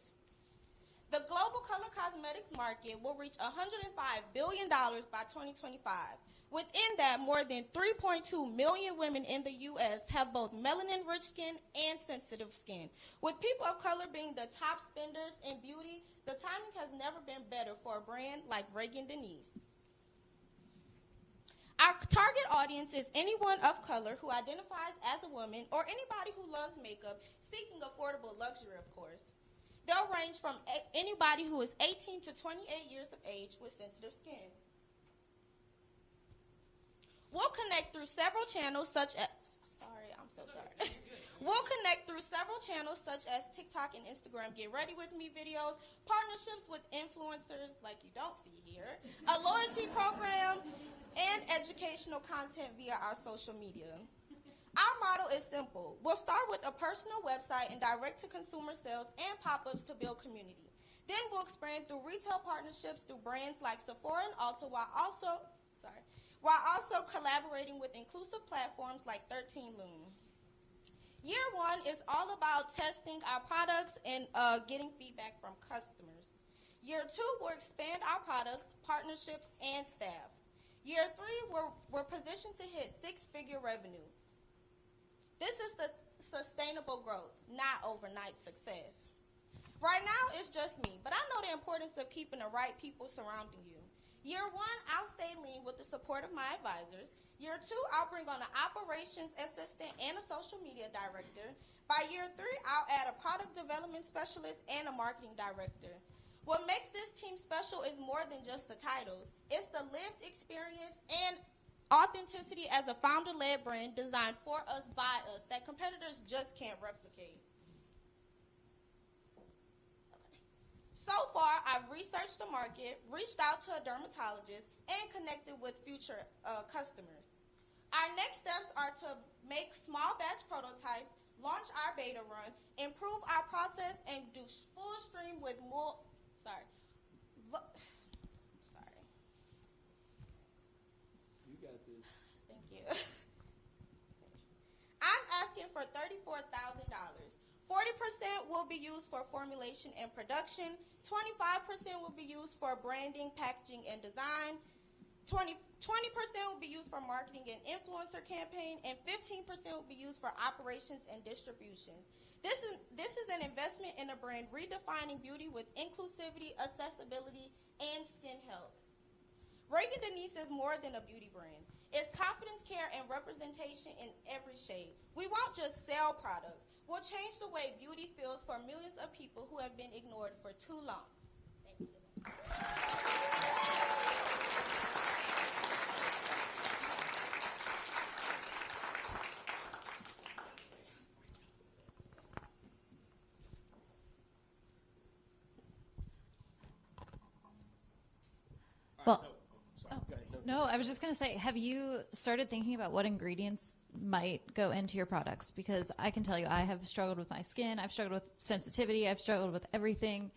The global color cosmetics market will reach $105 billion by 2025. Within that, more than 3.2 million women in the U.S. have both melanin-rich skin and sensitive skin. With people of color being the top spenders in beauty, the timing has never been better for a brand like Reagan Denise. Our target audience is anyone of color who identifies as a woman or anybody who loves makeup, seeking affordable luxury, of course. They'll range from anybody who is 18 to 28 years of age with sensitive skin. We'll connect through several channels such as, We'll connect through several channels such as TikTok and Instagram, Get Ready With Me videos, partnerships with influencers like you don't see here, a loyalty program, and educational content via our social media. Our model is simple. We'll start with a personal website and direct-to-consumer sales and pop-ups to build community. Then we'll expand through retail partnerships through brands like Sephora and Ulta while also collaborating with inclusive platforms like 13 Loom. Year 1 is all about testing our products and getting feedback from customers. Year 2, we'll expand our products, partnerships, and staff. Year 3, we're positioned to hit 6-figure revenue. This is the sustainable growth, not overnight success. Right now, it's just me, but I know the importance of keeping the right people surrounding you. Year 1, I'll stay lean with the support of my advisors. Year 2, I'll bring on an operations assistant and a social media director. By year 3, I'll add a product development specialist and a marketing director. What makes this team special is more than just the titles. It's the lived experience and authenticity as a founder-led brand designed for us, by us, that competitors just can't replicate. So far, I've researched the market, reached out to a dermatologist, and connected with future customers. Our next steps are to make small batch prototypes, launch our beta run, improve our process, and do full stream with more. You got this. Thank you. I'm asking for $34,000. 40% will be used for formulation and production. 25% will be used for branding, packaging, and design. 20% will be used for marketing and influencer campaign, and 15% will be used for operations and distribution. This is an investment in a brand redefining beauty with inclusivity, accessibility, and skin health. Reagan Denise is more than a beauty brand. It's confidence, care, and representation in every shade. We won't just sell products. We'll change the way beauty feels for millions of people who have been ignored for too long. Thank you. Well, no, I was just going to say, have you started thinking about what ingredients might go into your products? Because I can tell you, I have struggled with my skin. I've struggled with sensitivity. I've struggled with everything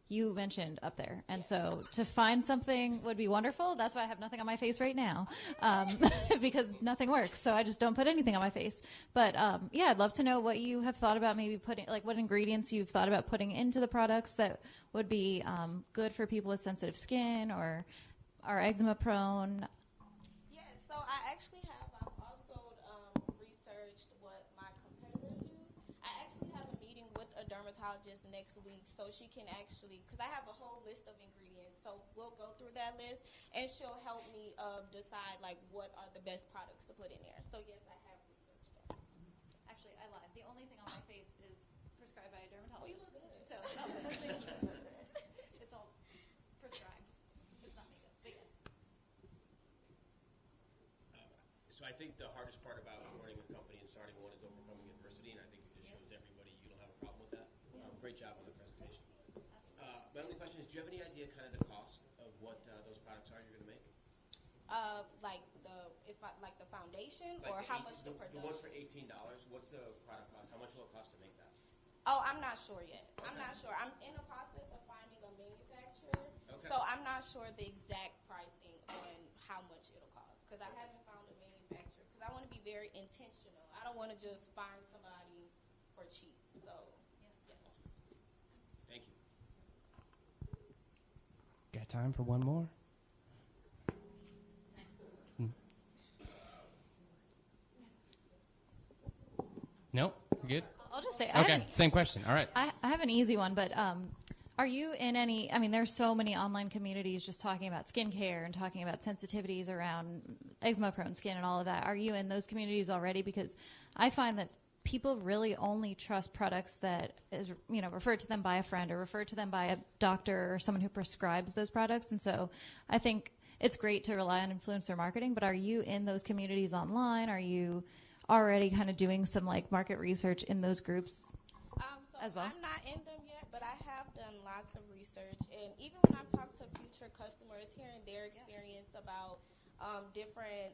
you mentioned up there. And so to find something would be wonderful. That's why I have nothing on my face right now, because nothing works. So I just don't put anything on my face. But yeah, I'd love to know what you have thought about maybe putting, like what ingredients you've thought about putting into the products that would be good for people with sensitive skin or are eczema prone. Yes, so I actually have also researched what my competitors use. I actually have a meeting with a dermatologist next week, so she can actually, because I have a whole list of ingredients, so we'll go through that list, and she'll help me decide like what are the best products to put in there. So yes, I have researched that. Actually, I lied. The only thing on my face is prescribed by a dermatologist. Oh, you look good. So it's all prescribed. It's not makeup. But yes. So I think the hardest part about running a company and starting one is overcoming adversity, and I think you just showed everybody you don't have a problem with that. Great job on the presentation. My only question is, do you have any idea kind of the cost of what those products are you're going to make? Like the foundation, Like or the how 18 much the production? The ones for $18. What's the product cost? How much will it cost to make that? Oh, I'm not sure yet. Okay. I'm not sure. I'm in the process of finding a manufacturer, Okay. so I'm not sure the exact pricing on how much it'll cost because I haven't found a manufacturer. Because I want to be very intentional. I don't want to just find somebody for cheap. So, yes. Thank you. Got time for one more? Nope, good. I'll just say, Okay, same question. All right. I have an easy one, but are you in any, I mean, there's so many online communities just talking about skincare and talking about sensitivities around eczema-prone skin and all of that. Are you in those communities already? Because I find that people really only trust products that is, referred to them by a friend or referred to them by a doctor or someone who prescribes those products. And so I think it's great to rely on influencer marketing, but are you in those communities online? Are you already kind of doing some like market research in those groups as well? I'm not in them yet, but I have done lots of research, and even when I've talked to future customers, hearing their experience about different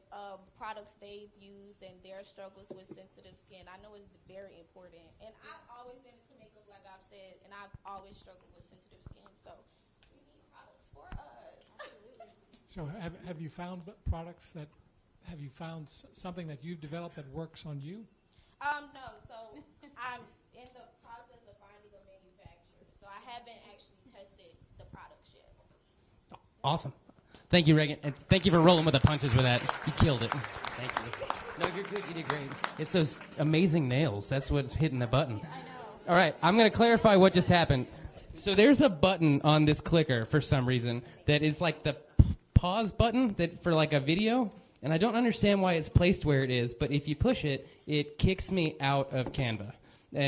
products they've used and their struggles with sensitive skin, I know it's very important. And I've always been into makeup, like I've said, and I've always struggled with sensitive skin, so we need products for us. Absolutely. So have you found products that, have you found something that you've developed that works on you? No, so I'm in the process of finding a manufacturer, so I haven't actually tested the products yet. Awesome. Thank you, Reagan. And thank you for rolling with the punches with that. You killed it. Thank you. No, you're good. You did great. It's those amazing nails. That's what's hitting the button. I know. All right. I'm going to clarify what just happened. So there's a button on this clicker for some reason that is like the pause button that for like a video. And I don't understand why it's placed where it is, but if you push it, it kicks me out of Canva,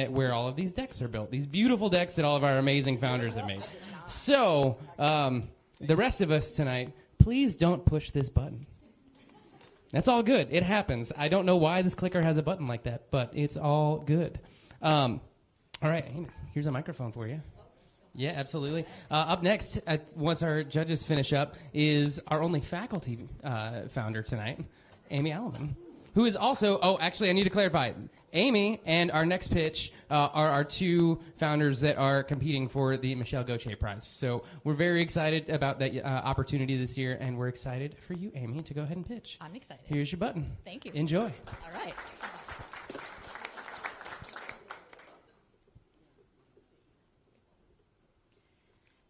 where all of these decks are built, these beautiful decks that all of our amazing founders have made. So the rest of us tonight, please don't push this button. That's all good. It happens. I don't know why this clicker has a button like that, but it's all good. All right, here's a microphone for you. Yeah, absolutely. Up next, once our judges finish up, is our only faculty founder tonight, Amy Alleman, who is also, actually, I need to clarify. Amy and our next pitch are our two founders that are competing for the Michelle Gauthier Prize. So we're very excited about that opportunity this year, and we're excited for you, Amy, to go ahead and pitch. I'm excited. Here's your button. Thank you. Enjoy. All right.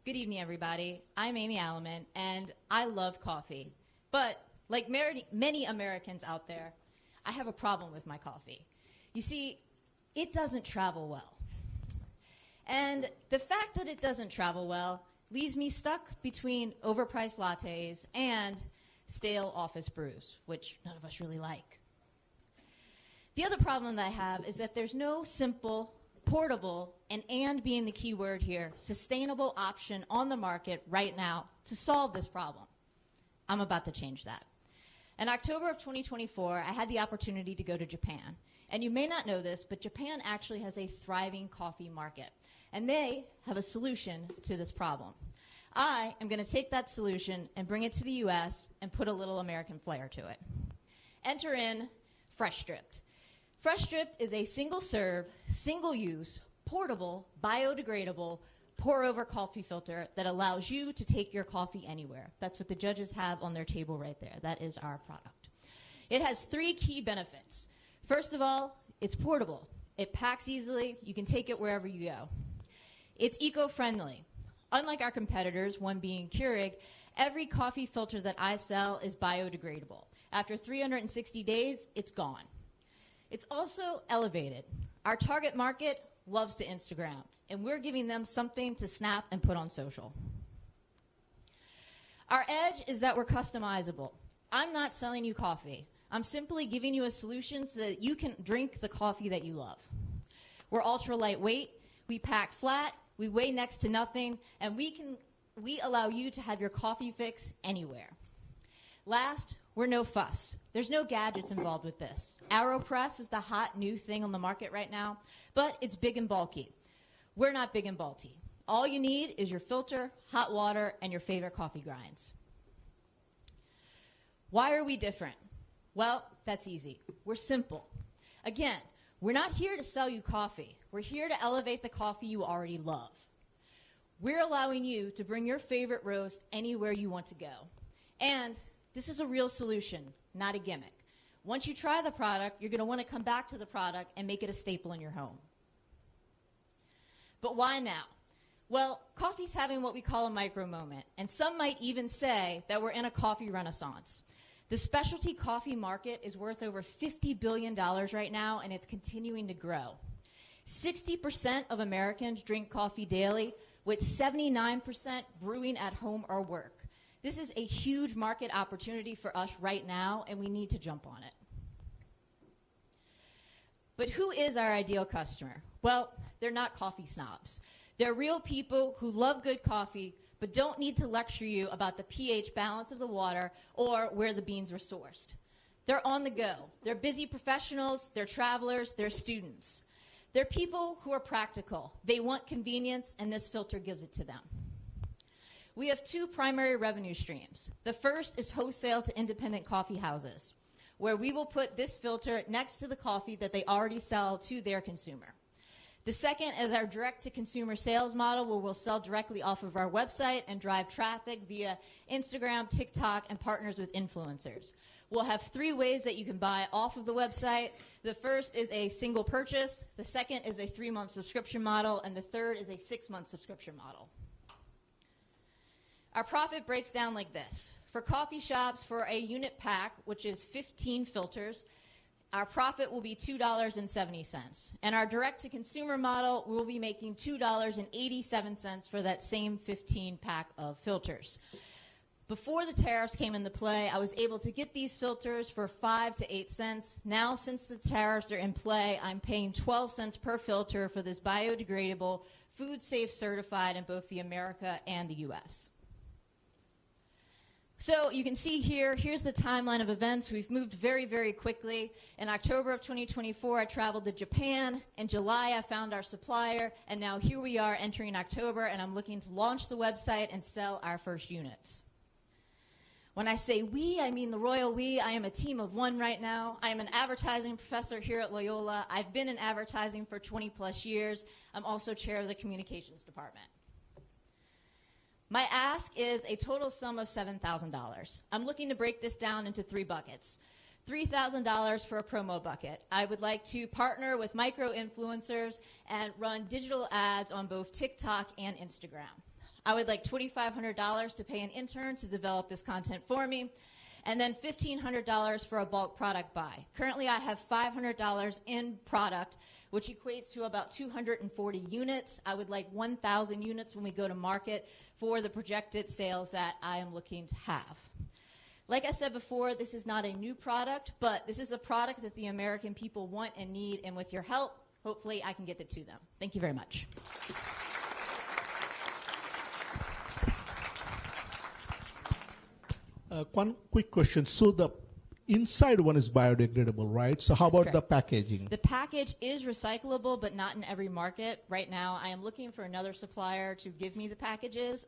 Good evening, everybody. I'm Amy Alleman, and I love coffee. But like many Americans out there, I have a problem with my coffee. You see, it doesn't travel well. And the fact that it doesn't travel well leaves me stuck between overpriced lattes and stale office brews, which none of us really like. The other problem that I have is that there's no simple, portable, and being the key word here, sustainable option on the market right now to solve this problem. I'm about to change that. In October of 2024, I had the opportunity to go to Japan. And you may not know this, but Japan actually has a thriving coffee market. And they have a solution to this problem. I am going to take that solution and bring it to the U.S. and put a little American flair to it. Enter in Fresh Stripped. Fresh Stripped is a single-serve, single-use, portable, biodegradable, pour-over coffee filter that allows you to take your coffee anywhere. That's what the judges have on their table right there. That is our product. It has 3 key benefits. First of all, it's portable. It packs easily. You can take it wherever you go. It's eco-friendly. Unlike our competitors, one being Keurig, every coffee filter that I sell is biodegradable. After 360 days, it's gone. It's also elevated. Our target market loves to Instagram, and we're giving them something to snap and put on social. Our edge is that we're customizable. I'm not selling you coffee. I'm simply giving you a solution so that you can drink the coffee that you love. We're ultra lightweight. We pack flat. We weigh next to nothing, and we allow you to have your coffee fix anywhere. Last, we're no fuss. There's no gadgets involved with this. AeroPress is the hot new thing on the market right now, but it's big and bulky. We're not big and bulky. All you need is your filter, hot water, and your favorite coffee grinds. Why are we different? Well, that's easy. We're simple. Again, we're not here to sell you coffee. We're here to elevate the coffee you already love. We're allowing you to bring your favorite roast anywhere you want to go. And this is a real solution, not a gimmick. Once you try the product, you're going to want to come back to the product and make it a staple in your home. But why now? Well, coffee's having what we call a micro moment, and some might even say that we're in a coffee renaissance. The specialty coffee market is worth over $50 billion right now, and it's continuing to grow. 60% of Americans drink coffee daily, with 79% brewing at home or work. This is a huge market opportunity for us right now, and we need to jump on it. But who is our ideal customer? Well, they're not coffee snobs. They're real people who love good coffee, but don't need to lecture you about the pH balance of the water or where the beans were sourced. They're on the go. They're busy professionals. They're travelers. They're students. They're people who are practical. They want convenience, and this filter gives it to them. We have 2 primary revenue streams. The first is wholesale to independent coffee houses, where we will put this filter next to the coffee that they already sell to their consumer. The second is our direct-to-consumer sales model, where we'll sell directly off of our website and drive traffic via Instagram, TikTok, and partners with influencers. We'll have 3 ways that you can buy off of the website. The first is a single purchase. The second is a 3-month subscription model. And the third is a 6-month subscription model. Our profit breaks down like this. For coffee shops, for a unit pack, which is 15 filters, our profit will be $2.70. And our direct-to-consumer model, we'll be making $2.87 for that same 15 pack of filters. Before the tariffs came into play, I was able to get these filters for 5 to 8 cents. Now, since the tariffs are in play, I'm paying 12 cents per filter for this biodegradable, food-safe certified in both the America and the U.S. So you can see here, here's the timeline of events. We've moved very, very quickly. In October of 2024, I traveled to Japan. In July, I found our supplier. And now here we are entering October, and I'm looking to launch the website and sell our first units. When I say we, I mean the royal we. I am a team of 1 right now. I am an advertising professor here at Loyola. I've been in advertising for 20 plus years. I'm also chair of the communications department. My ask is a total sum of $7,000. I'm looking to break this down into 3 buckets. $3,000 for a promo bucket. I would like to partner with micro-influencers and run digital ads on both TikTok and Instagram. I would like $2,500 to pay an intern to develop this content for me. and then $1,500 for a bulk product buy. Currently, I have $500 in product, which equates to about 240 units. I would like 1,000 units when we go to market for the projected sales that I am looking to have. Like I said before, this is not a new product, but this is a product that the American people want and need, and with your help, hopefully I can get it to them. Thank you very much. One quick question. So the inside one is biodegradable, right? So how That's about correct. the packaging? The package is recyclable, but not in every market. Right now, I am looking for another supplier to give me the packages.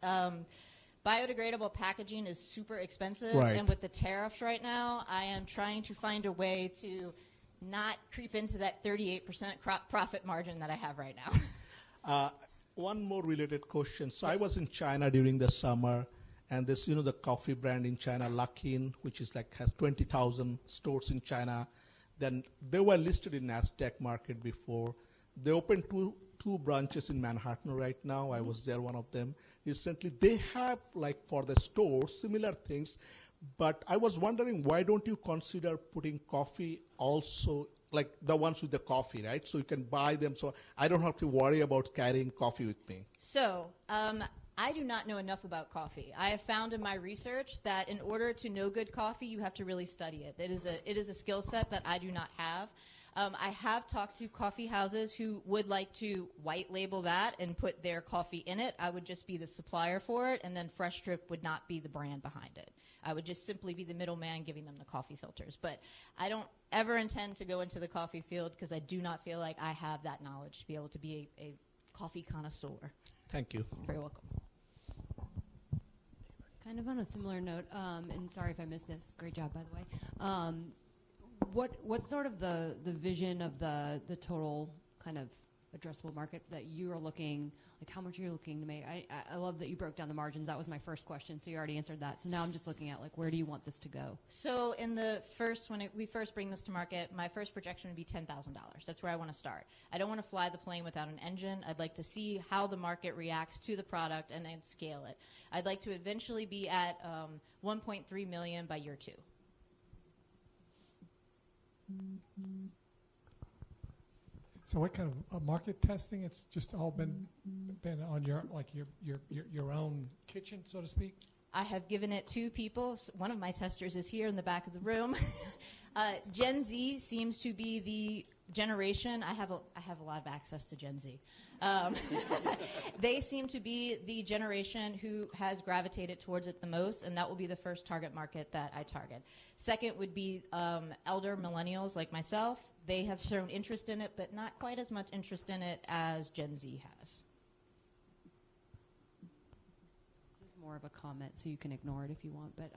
Biodegradable packaging is super expensive, Right. and with the tariffs right now, I am trying to find a way to not creep into that 38% profit margin that I have right now. One more related question. So I Yes. was in China during the summer, and this, the coffee brand in China, Luckin, which is has 20,000 stores in China. Then they were listed in NASDAQ market before. They opened two branches in Manhattan right now. I was there, one of them recently. They have, for the stores, similar things. But I was wondering, why don't you consider putting coffee also, like the ones with the coffee, right? So you can buy them, so I don't have to worry about carrying coffee with me. So, I do not know enough about coffee. I have found in my research that in order to know good coffee, you have to really study it. It is a skill set that I do not have. I have talked to coffee houses who would like to white label that and put their coffee in it. I would just be the supplier for it, and then Fresh Drip would not be the brand behind it. I would just simply be the middleman giving them the coffee filters. But I don't ever intend to go into the coffee field because I do not feel like I have that knowledge to be able to be a coffee connoisseur. Thank you. You're very welcome. Kind of on a similar note, and sorry if I missed this. Great job, by the way. What's sort of the vision of the total kind of addressable market that you are looking, like how much you're looking to make? I love that you broke down the margins. That was my first question, so you already answered that. So now I'm just looking at where do you want this to go? So in the first, we first bring this to market, my first projection would be $10,000. That's where I want to start. I don't want to fly the plane without an engine. I'd like to see how the market reacts to the product and then scale it. I'd like to eventually be at 1.3 million by year 2. So what kind of market testing? It's just all been on your own kitchen, so to speak? I have given it to people. One of my testers is here in the back of the room. Gen Z seems to be the generation. I have a lot of access to Gen Z. They seem to be the generation who has gravitated towards it the most, and that will be the first target market that I target. Second would be elder millennials like myself. They have shown interest in it, but not quite as much interest in it as Gen Z has. This is more of a comment, so you can ignore it if you want. But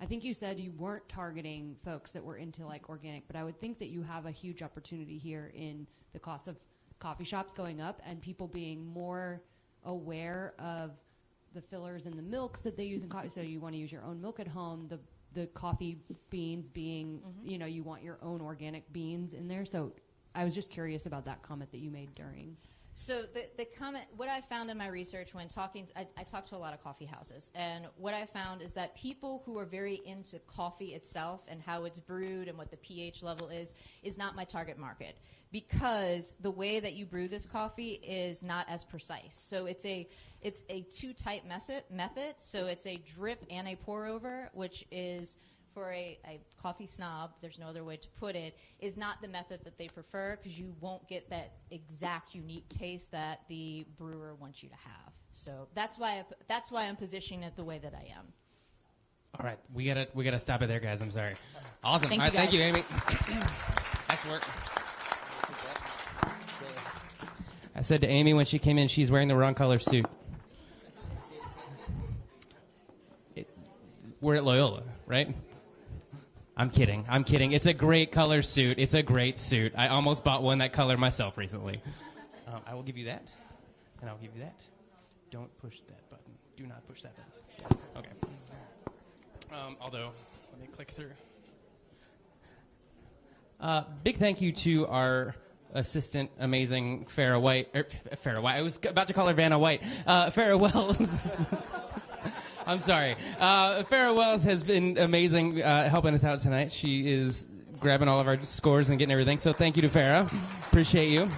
I think you said you weren't targeting folks that were into organic, but I would think that you have a huge opportunity here in the cost of coffee shops going up and people being more aware of the fillers and the milks that they use in coffee. So you want to use your own milk at home. The coffee beans being, you want your own organic beans in there. So I was just curious about that comment that you made during. So the comment, what I found in my research when talking, I talked to a lot of coffee houses, and what I found is that people who are very into coffee itself and how it's brewed and what the pH level is not my target market, because the way that you brew this coffee is not as precise. So it's a two-type method. So it's a drip and a pour over, which is, for a coffee snob, there's no other way to put it, is not the method that they prefer, because you won't get that exact unique taste that the brewer wants you to have. So that's why I'm positioning it the way that I am. All right, we gotta stop it there, guys. I'm sorry. Awesome. Thank All right, you, thank you, Amy. Nice work. I said to Amy when she came in, she's wearing the wrong color suit. We're at Loyola, right? I'm kidding. It's a great color suit. It's a great suit. I almost bought one that color myself recently. I will give you that, and I'll give you that. Don't push that button. Do not push that button. Yeah. Okay. Although, let me click through. Big thank you to our assistant, amazing Farrah White. Farrah White. I was about to call her Vanna White. Farrah Wells. I'm sorry. Farrah Wells has been amazing helping us out tonight. She is grabbing all of our scores and getting everything. So thank you to Farrah. Appreciate you.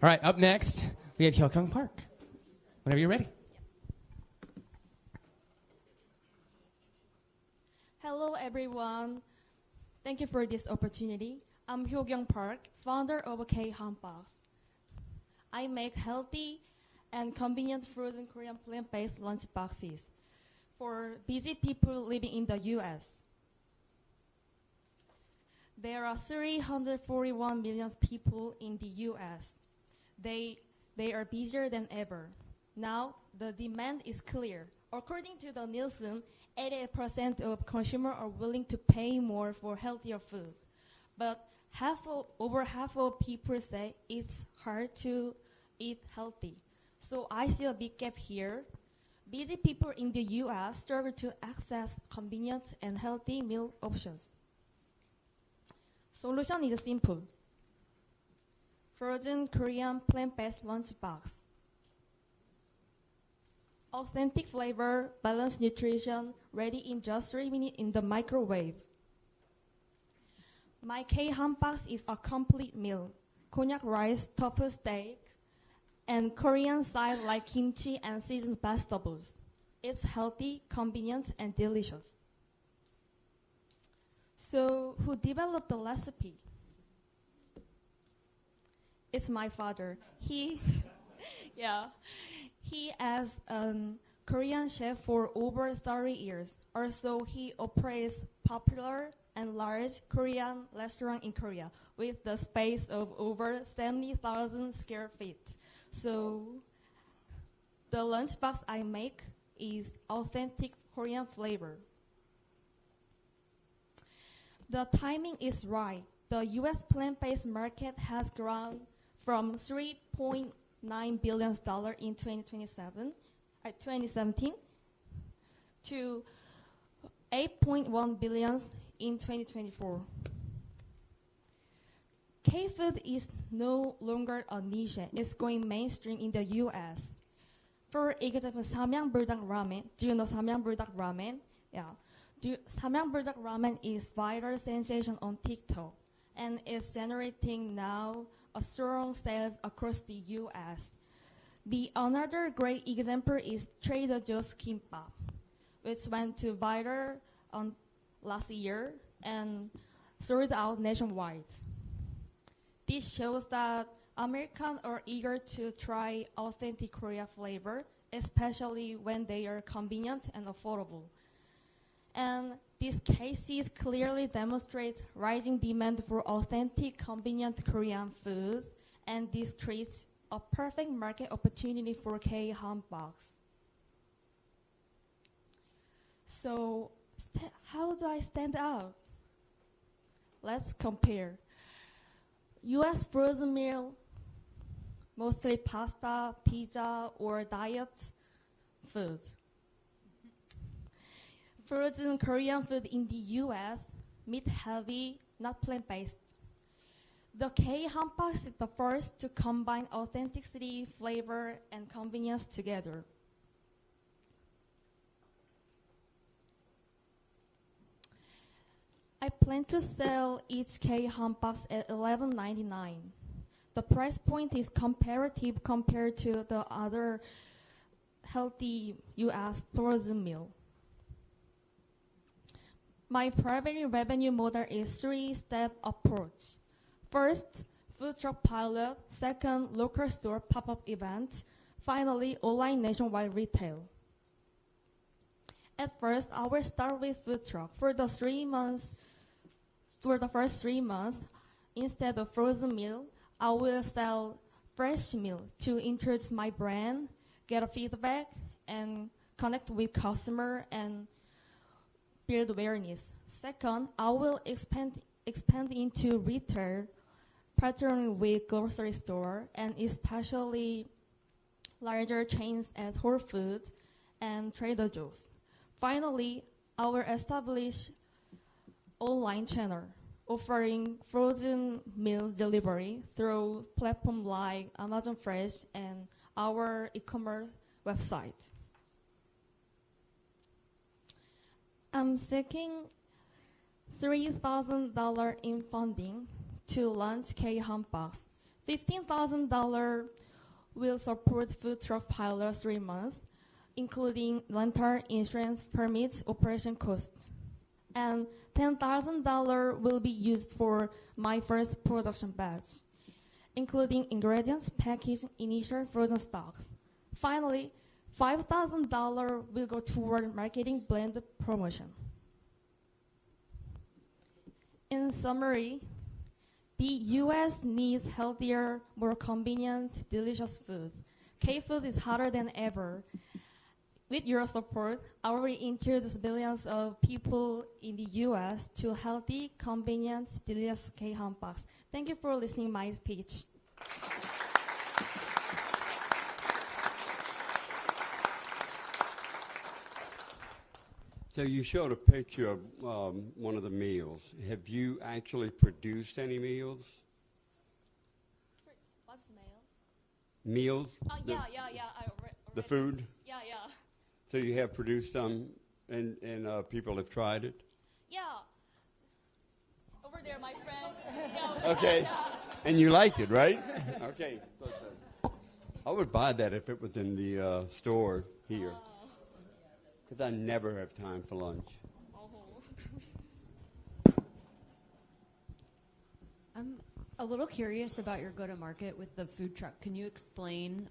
All right, up next, we have Hyokung Park. Whenever you're ready. Hello, everyone. Thank you for this opportunity. I'm Hyokung Park, founder of K-Hambox. I make healthy and convenient frozen Korean plant-based lunch boxes for busy people living in the U.S. There are 341 million people in the U.S. They are busier than ever. Now, the demand is clear. According to the Nielsen, 88% of consumers are willing to pay more for healthier food. But over half of people say it's hard to eat healthy. So I see a big gap here. Busy people in the U.S. struggle to access convenient and healthy meal options. Solution is simple. Frozen Korean plant-based lunchbox. Authentic flavor, balanced nutrition, ready in just 3 minutes in the microwave. My K-Hambox is a complete meal. Konjac rice, tofu steak, and Korean side like kimchi and seasoned vegetables. It's healthy, convenient, and delicious. So, who developed the recipe? It's my father. He as a Korean chef for over 30 years. Also, he operates popular and large Korean restaurant in Korea with the space of over 70,000 square feet. So, the lunchbox I make is authentic Korean flavor. The timing is right. The U.S. plant-based market has grown from $3.9 billion in 2017 to $8.1 billion in 2024. K-food is no longer a niche. It's going mainstream in the U.S. For example, Samyang-buldak ramen. Do you know Samyang-buldak ramen? Yeah. Samyang-buldak ramen is viral sensation on TikTok and is generating now a strong sales across the U.S. The another great example is Trader Joe's kimbap, which went to viral last year and sold out nationwide. This shows that Americans are eager to try authentic Korean flavor, especially when they are convenient and affordable. And these cases clearly demonstrate rising demand for authentic, convenient Korean foods, and this creates a perfect market opportunity for K-Hambox. So, how do I stand out? Let's compare. U.S. frozen meal, mostly pasta, pizza, or diet food. Frozen Korean food in the U.S., meat heavy, not plant-based. The K-Hambox is the first to combine authenticity, flavor, and convenience together. I plan to sell each K-Hambox at $11.99. The price point is comparative compared to the other healthy U.S. frozen meal. My primary revenue model is three-step approach. First, food truck pilot. Second, local store pop-up event. Finally, online nationwide retail. At first, I will start with food truck. For the first 3 months, instead of frozen meal, I will sell fresh meal to introduce my brand, get a feedback, and connect with customer and build awareness. Second, I will expand into retail, partnering with grocery store and especially larger chains as Whole Foods and Trader Joe's. Finally, I will establish online channel offering frozen meals delivery through platforms like Amazon Fresh and our e-commerce website. I'm seeking $3,000 in funding to launch K-Home Box. $15,000 will support food truck pilot 3 months, including rental, insurance, permits, operation costs. And $10,000 will be used for my first production batch, including ingredients, packaging, initial frozen stocks. Finally, $5,000 will go toward marketing blend promotion. In summary, the U.S. needs healthier, more convenient, delicious foods. K-food is hotter than ever. With your support, I will introduce billions of people in the U.S. to healthy, convenient, delicious K-Home Box. Thank you for listening to my speech. So you showed a picture of one of the meals. Have you actually produced any meals? Sorry, what's the meal? Meals? Yeah. The food? Yeah. So you have produced some, and people have tried it? Yeah. Over there, my friend. Yeah, Okay. yeah. And you liked it, right? Okay. I would buy that if it was in the store here. Because I never have time for lunch. I'm a little curious about your go-to-market with the food truck. Can you explain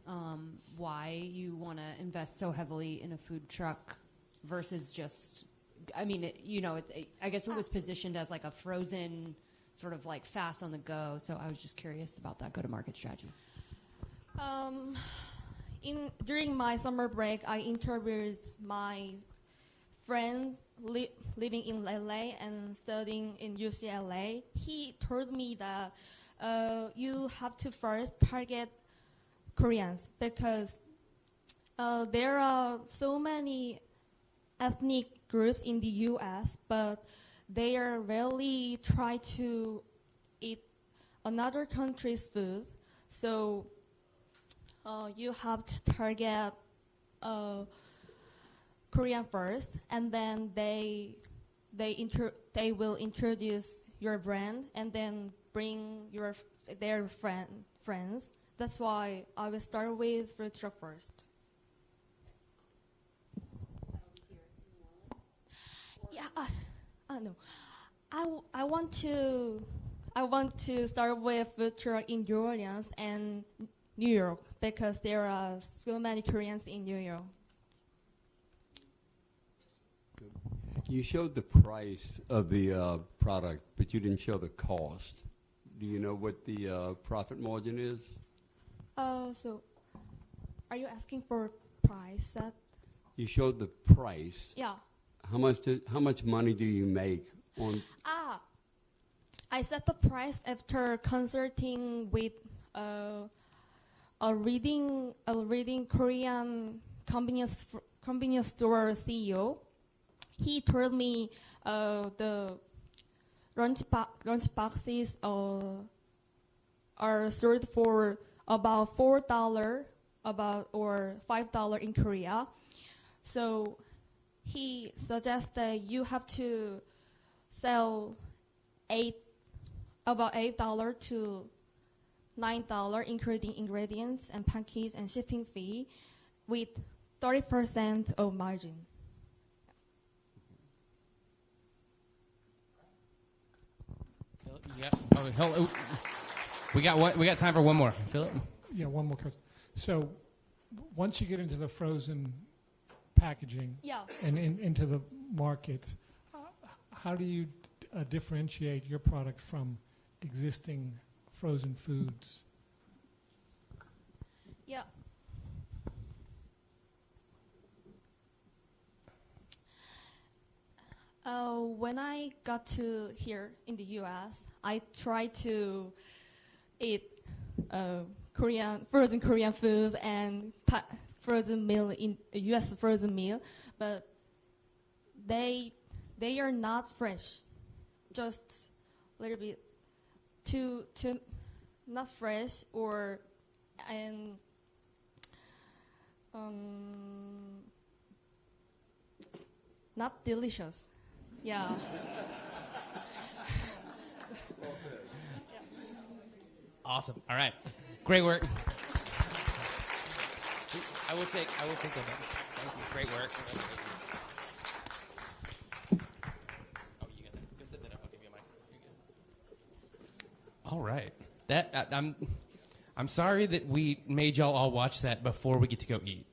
why you want to invest so heavily in a food truck versus just, I mean, I guess it was positioned as like a frozen, sort of like fast on the go. So I was just curious about that go-to-market strategy. During my summer break, I interviewed my friend living in LA and studying in UCLA. He told me that you have to first target Koreans because there are so many ethnic groups in the U.S., but they are rarely try to eat another country's food. So you have to target Korean first, and then they will introduce your brand, and then bring their friends. That's why I will start with food truck first. Yeah, no, I want to start with food truck in New Orleans and New York because there are so many Koreans in New York. You showed the price of the product, but you didn't show the cost. Do you know what the profit margin is? So are you asking for price? That You showed the price. yeah. How much money do you make on? I set the price after consulting with a reading Korean convenience store CEO. He told me the lunch boxes are sold for about $4 or $5 in Korea. So he suggests that you have to sell about $8 to $9, including ingredients and package and shipping fee, with 30% of margin. Yeah. Oh, we got time for one more. Philip? Yeah, one more question. So once you get into the frozen packaging and into the markets, how do you differentiate your product from existing frozen foods? Yeah. When I got to here in the U.S., I tried to eat frozen Korean food and frozen meal in U.S. frozen meal, but they are not fresh, just a little bit too not fresh or not delicious. Yeah. Awesome. All right. Great work. I will take that. Thank you. Great work. Thank you. Oh, you got that. Go sit that up. I'll give you a mic. You're good. All right. I'm sorry that we made y'all all watch that before we get to go eat.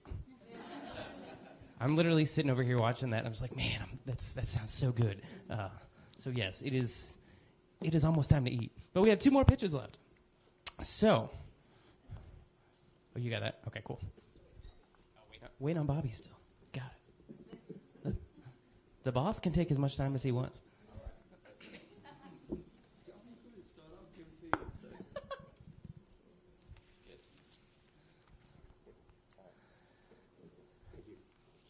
I'm literally sitting over here watching that. I'm just like, man, that sounds so good. So yes, it is almost time to eat. But we have 2 more pitches left. So, oh, you got that? Okay, cool. Wait on Bobby still. Got it. The boss can take as much time as he wants.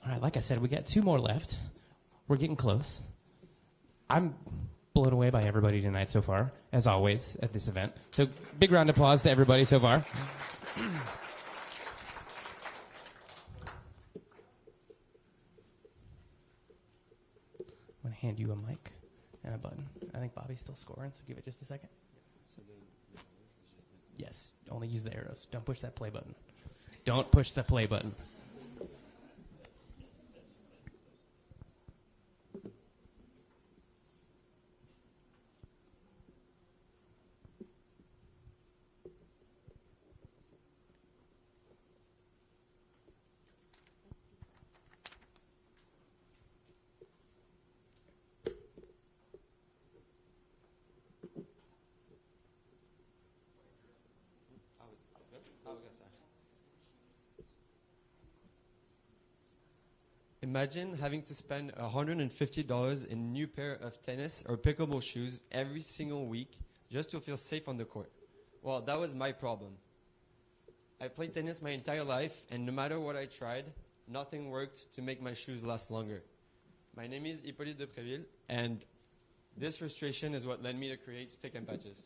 All right, like I said, we got 2 more left. We're getting close. I'm blown away by everybody tonight so far, as always, at this event. So big round of applause to everybody so far. I'm going to hand you a mic and a button. I think Bobby's still scoring, so give it just a second. Yes, only use the arrows. Don't push that play button. Don't push the play button. Imagine having to spend $150 in a new pair of tennis or pickleball shoes every single week just to feel safe on the court. Well, that was my problem. I played tennis my entire life, and no matter what I tried, nothing worked to make my shoes last longer. My name is Hippolyte de Préville, and this frustration is what led me to create Stick and Patches.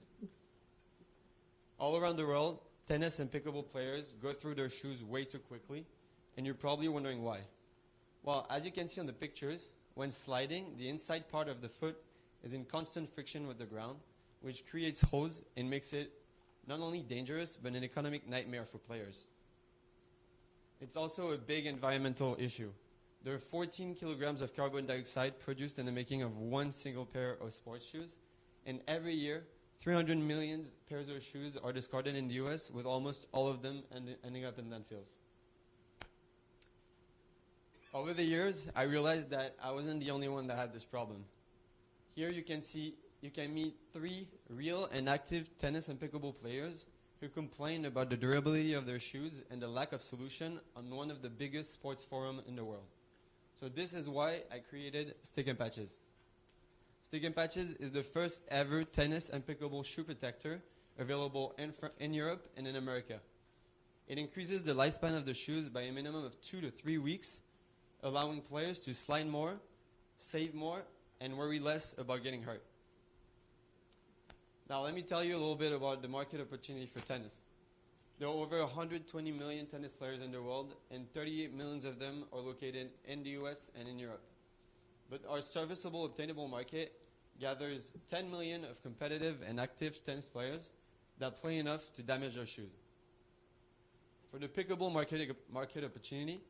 All around the world, tennis and pickleball players go through their shoes way too quickly, and you're probably wondering why. Well, as you can see on the pictures, when sliding, the inside part of the foot is in constant friction with the ground, which creates holes and makes it not only dangerous, but an economic nightmare for players. It's also a big environmental issue. There are 14 kilograms of carbon dioxide produced in the making of one single pair of sports shoes, and every year, 300 million pairs of shoes are discarded in the US, with almost all of them ending up in landfills. Over the years, I realized that I wasn't the only one that had this problem. Here you can meet 3 real and active tennis and pickleball players who complain about the durability of their shoes and the lack of solution on one of the biggest sports forums in the world. So this is why I created Stick and Patches. Stick and Patches is the first ever tennis and pickleball shoe protector available in Europe and in America. It increases the lifespan of the shoes by a minimum of 2 to 3 weeks, allowing players to slide more, save more, and worry less about getting hurt. Now let me tell you a little bit about the market opportunity for tennis. There are over 120 million tennis players in the world, and 38 million of them are located in the US and in Europe. But our serviceable obtainable market gathers 10 million of competitive and active tennis players that play enough to damage their shoes. For the pickleball market opportunity,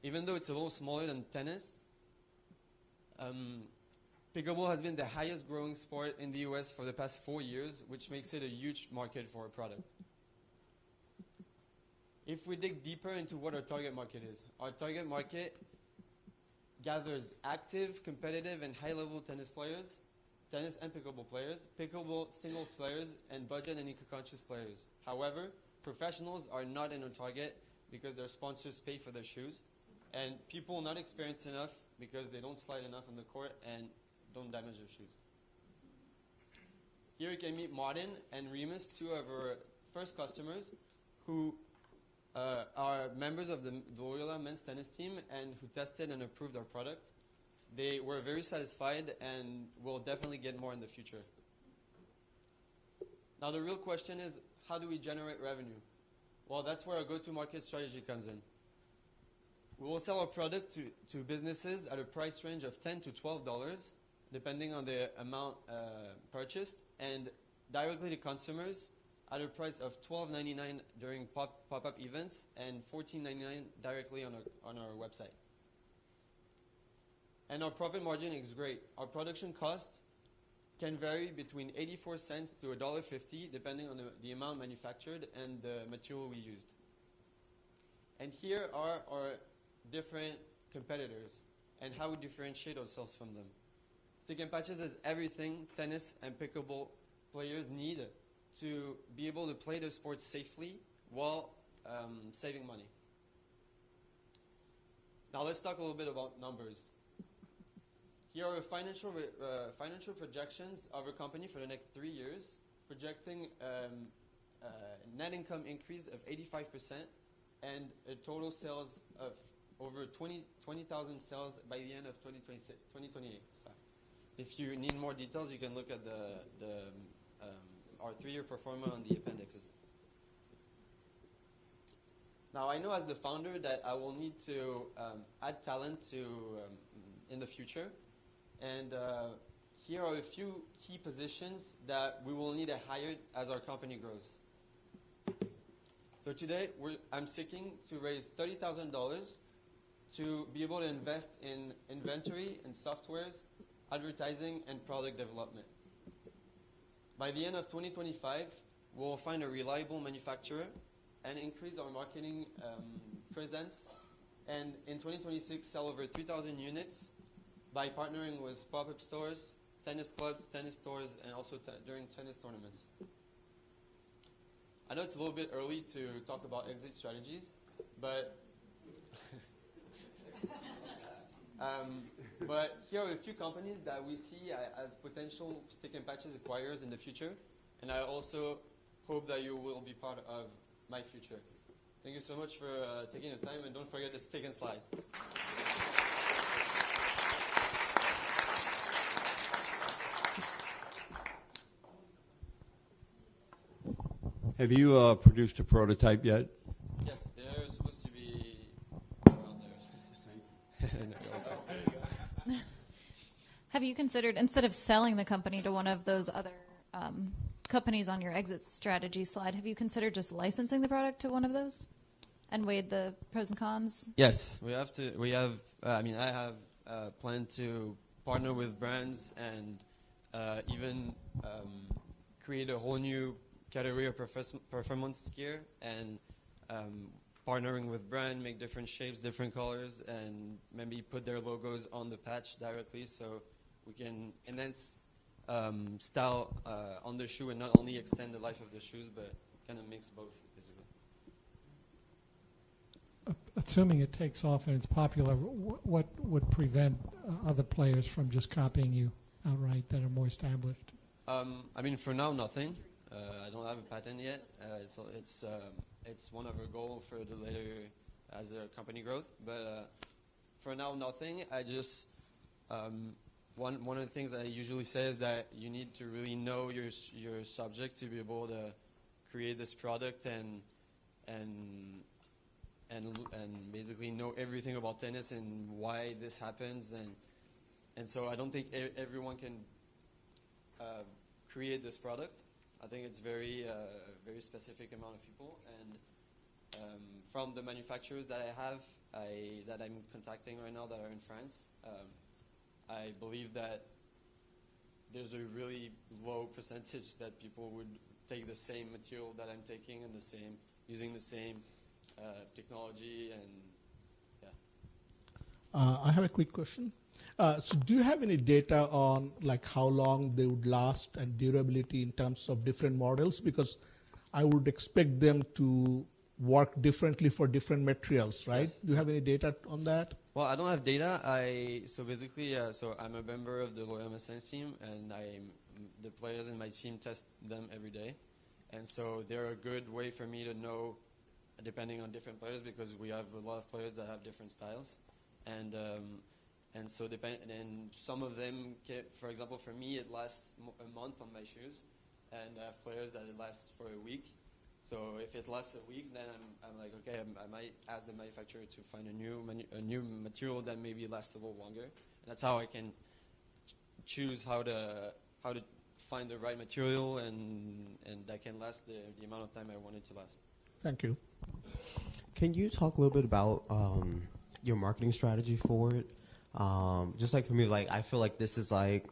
even though it's a little smaller than tennis, pickleball has been the highest growing sport in the US for the past 4 years, which makes it a huge market for our product. If we dig deeper into what our target market is, our target market gathers active, competitive, and high-level tennis players, tennis and pickleball players, pickleball singles players, and budget and eco-conscious players. However, professionals are not in our target because their sponsors pay for their shoes, and people not experienced enough because they don't slide enough on the court and don't damage their shoes. Here you can meet Martin and Remus, 2 of our first customers who are members of the Loyola men's tennis team and who tested and approved our product. They were very satisfied and will definitely get more in the future. Now the real question is, how do we generate revenue? Well, that's where our go-to-market strategy comes in. We will sell our product to businesses at a price range of $10 to $12 depending on the amount purchased, and directly to consumers at a price of $12.99 during pop-up events and $14.99 directly on our website. And our profit margin is great. Our production cost can vary between 84 cents to $1.50 depending on the amount manufactured and the material we used. And here are our different competitors and how we differentiate ourselves from them. Stick and Patches is everything tennis and pickleball players need to be able to play the sport safely while saving money. Now let's talk a little bit about numbers. Here are financial projections of our company for the next 3 years, projecting net income increase of 85% and a total sales of over 20,000 sales by the end of 2028. Sorry. If you need more details, you can look at our 3-year performance on the appendixes. Now, I know as the founder that I will need to add talent in the future. And here are a few key positions that we will need to hire as our company grows. So today, I'm seeking to raise $30,000 to be able to invest in inventory and softwares, advertising, and product development. By the end of 2025, we'll find a reliable manufacturer and increase our marketing presence. And in 2026, sell over 3,000 units by partnering with pop-up stores, tennis clubs, tennis stores, and also during tennis tournaments. I know it's a little bit early to talk about exit strategies, but but here are a few companies that we see as potential Stick and Patches acquirers in the future, and I also hope that you will be part of my future. Thank you so much for taking the time, and don't forget to stick and slide. Have you produced a prototype yet? Yes, they're supposed to be around there. Have you considered, instead of selling the company to one of those other companies on your exit strategy slide, have you considered just licensing the product to one of those and weighed the pros and cons? Yes, we have to. I have planned to partner with brands and even create a whole new category of performance gear, and partnering with brand, make different shapes, different colors, and maybe put their logos on the patch directly, so we can enhance style on the shoe and not only extend the life of the shoes, but kind of mix both, basically. Assuming it takes off and it's popular, what would prevent other players from just copying you outright that are more established? For now, nothing. I don't have a patent yet. It's one of our goals for the later as a company growth. But for now, nothing. I just one of the things I usually say is that you need to really know your subject to be able to create this product and basically know everything about tennis and why this happens, and so I don't think everyone can create this product. I think it's very specific amount of people, and from the manufacturers that that I'm contacting right now that are in France, I believe that there's a really low percentage that people would take the same material that I'm taking and using the same technology, and yeah. I have a quick question. So do you have any data on like how long they would last and durability in terms of different models? Because I would expect them to work differently for different materials, right? Yes. Do you have any data on that? Well, I don't have data. So I'm a member of the Loyola science team, and the players in my team test them every day, and so they're a good way for me to know, depending on different players, because we have a lot of players that have different styles, and so and some of them, for example, for me, it lasts a month on my shoes, and I have players that it lasts for a week. So if it lasts a week, then I'm like, okay, I might ask the manufacturer to find a new material that maybe lasts a little longer. And that's how I can choose how to find the right material and that can last the amount of time I want it to last. Thank you. Can you talk a little bit about your marketing strategy for it? Just like for me, like I feel like this is like,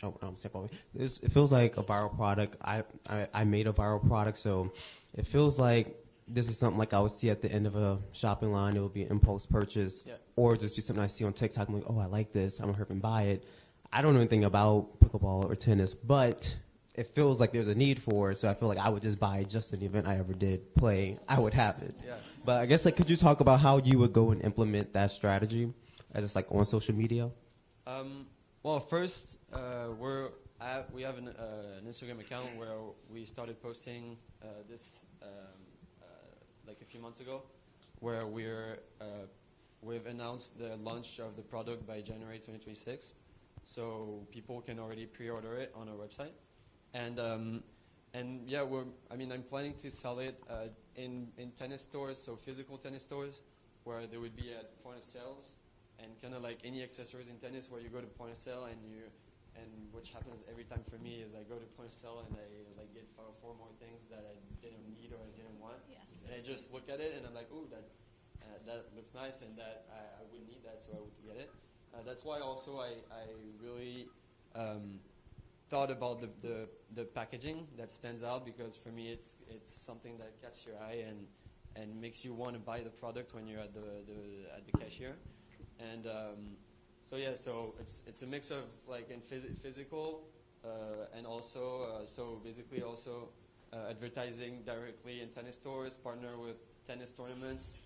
it feels like a viral product. I made a viral product, so it feels like this is something like I would see at the end of a shopping line. It would be an impulse purchase, or just be something I see on TikTok. I'm like, oh, I like this. I'm gonna hurry and buy it. I don't know anything about pickleball or tennis, but it feels like there's a need for it. So I feel like I would just buy it just in the event I ever did play. I would have it. Yeah. But I guess like, could you talk about how you would go and implement that strategy, as just like on social media? Well, first, we have an Instagram account where we started posting this like a few months ago, where we've announced the launch of the product by January 2026, so people can already pre-order it on our website, and yeah, I'm planning to sell it in tennis stores, so physical tennis stores, where they would be at point of sales. And kind of like any accessories in tennis, where you go to point of sale and which happens every time for me is I go to point of sale and I like get four more things that I didn't need or I didn't want, and I just look at it and I'm like, ooh, that looks nice, and that I wouldn't need that, so I would get it. That's why also I really thought about the packaging that stands out, because for me it's something that catches your eye and makes you want to buy the product when you're at the cashier. And so it's a mix of like in physical and also so basically also advertising directly in tennis stores, partner with tennis tournaments,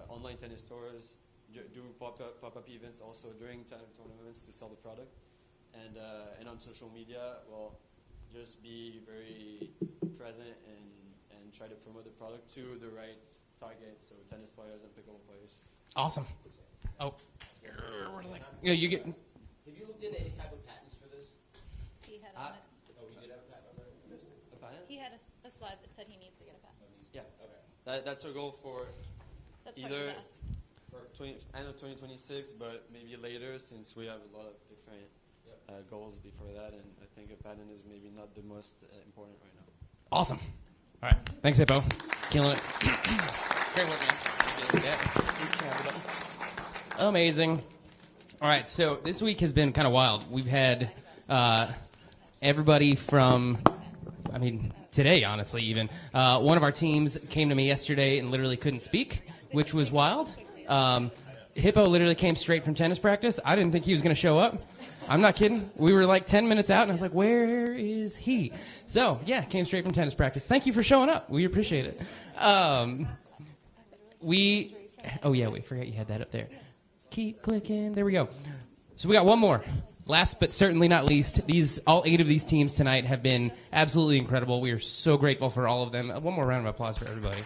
online tennis stores, do pop-up events also during tennis tournaments to sell the product, and on social media, well, just be very present and try to promote the product to the right target, so tennis players and pickleball players. Awesome. Oh. Yeah, you get. Have you looked into any type of patents for this? He had on it. Oh, you did have a patent on it? A patent? He had a slide that said he needs to get a patent. Yeah. Okay. That's our goal for either end of 2026, but maybe later, since we have a lot of different goals before that, and I think a patent is maybe not the most important right now. Awesome. All right. Thanks, Hippo. Killing it. Great work, man. Amazing. All right, so this week has been kind of wild. We've had everybody from, today, honestly, even. One of our teams came to me yesterday and literally couldn't speak, which was wild. Hippo literally came straight from tennis practice. I didn't think he was going to show up. I'm not kidding. We were like 10 minutes out, and I was like, where is he? So, yeah, came straight from tennis practice. Thank you for showing up. We appreciate it. We forgot you had that up there. Keep clicking. There we go. So we got one more. Last but certainly not least, all 8 of these teams tonight have been absolutely incredible. We are so grateful for all of them. One more round of applause for everybody.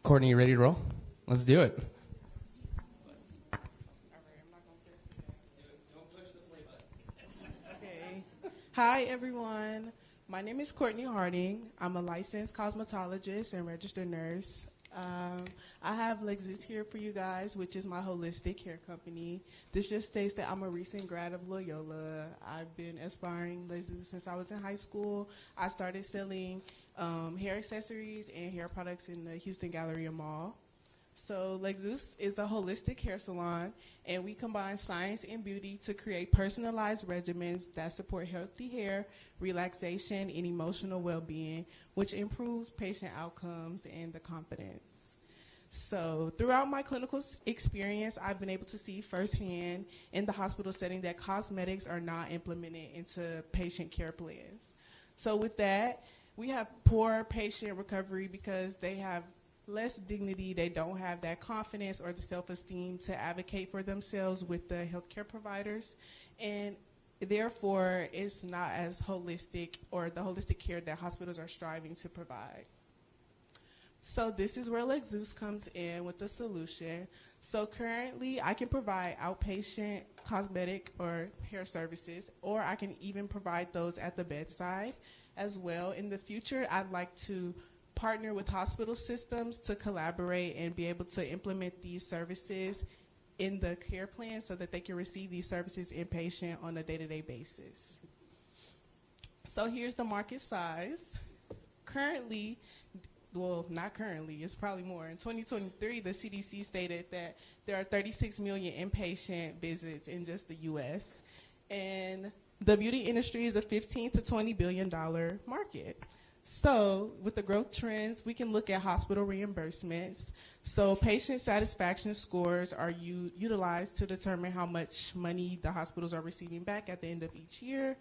Courtney, you ready to roll? Let's do it. Okay. Hi, everyone. My name is Courtney Harding. I'm a licensed cosmetologist and registered nurse. I have LexZeus here for you guys, which is my holistic hair company. This just states that I'm a recent grad of Loyola. I've been aspiring LexZeus since I was in high school. I started selling hair accessories and hair products in the Houston Galleria Mall. So LexZeus is a holistic hair salon, and we combine science and beauty to create personalized regimens that support healthy hair, relaxation, and emotional well-being, which improves patient outcomes and the confidence. So throughout my clinical experience, I've been able to see firsthand in the hospital setting that cosmetics are not implemented into patient care plans. So with that, we have poor patient recovery because they have less dignity, they don't have that confidence or the self-esteem to advocate for themselves with the healthcare providers, and therefore it's not as holistic or the holistic care that hospitals are striving to provide. So this is where LexZeus comes in with the solution. So currently I can provide outpatient cosmetic or hair services, or I can even provide those at the bedside as well. In the future, I'd like to partner with hospital systems to collaborate and be able to implement these services in the care plan so that they can receive these services inpatient on a day-to-day basis. So here's the market size. Currently, well, not currently, it's probably more. In 2023, the CDC stated that there are 36 million inpatient visits in just the U.S., and the beauty industry is a $15 to $20 billion market. So with the growth trends, we can look at hospital reimbursements. So patient satisfaction scores are utilized to determine how much money the hospitals are receiving back at the end of each year.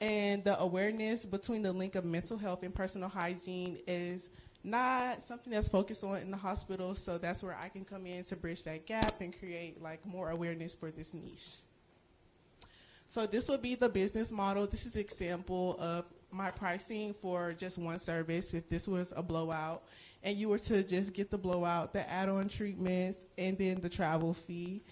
And the awareness between the link of mental health and personal hygiene is not something that's focused on in the hospital. So that's where I can come in to bridge that gap and create like more awareness for this niche. So this would be the business model. This is an example of my pricing for just one service. If this was a blowout and you were to just get the blowout, the add-on treatments, and then the travel fee.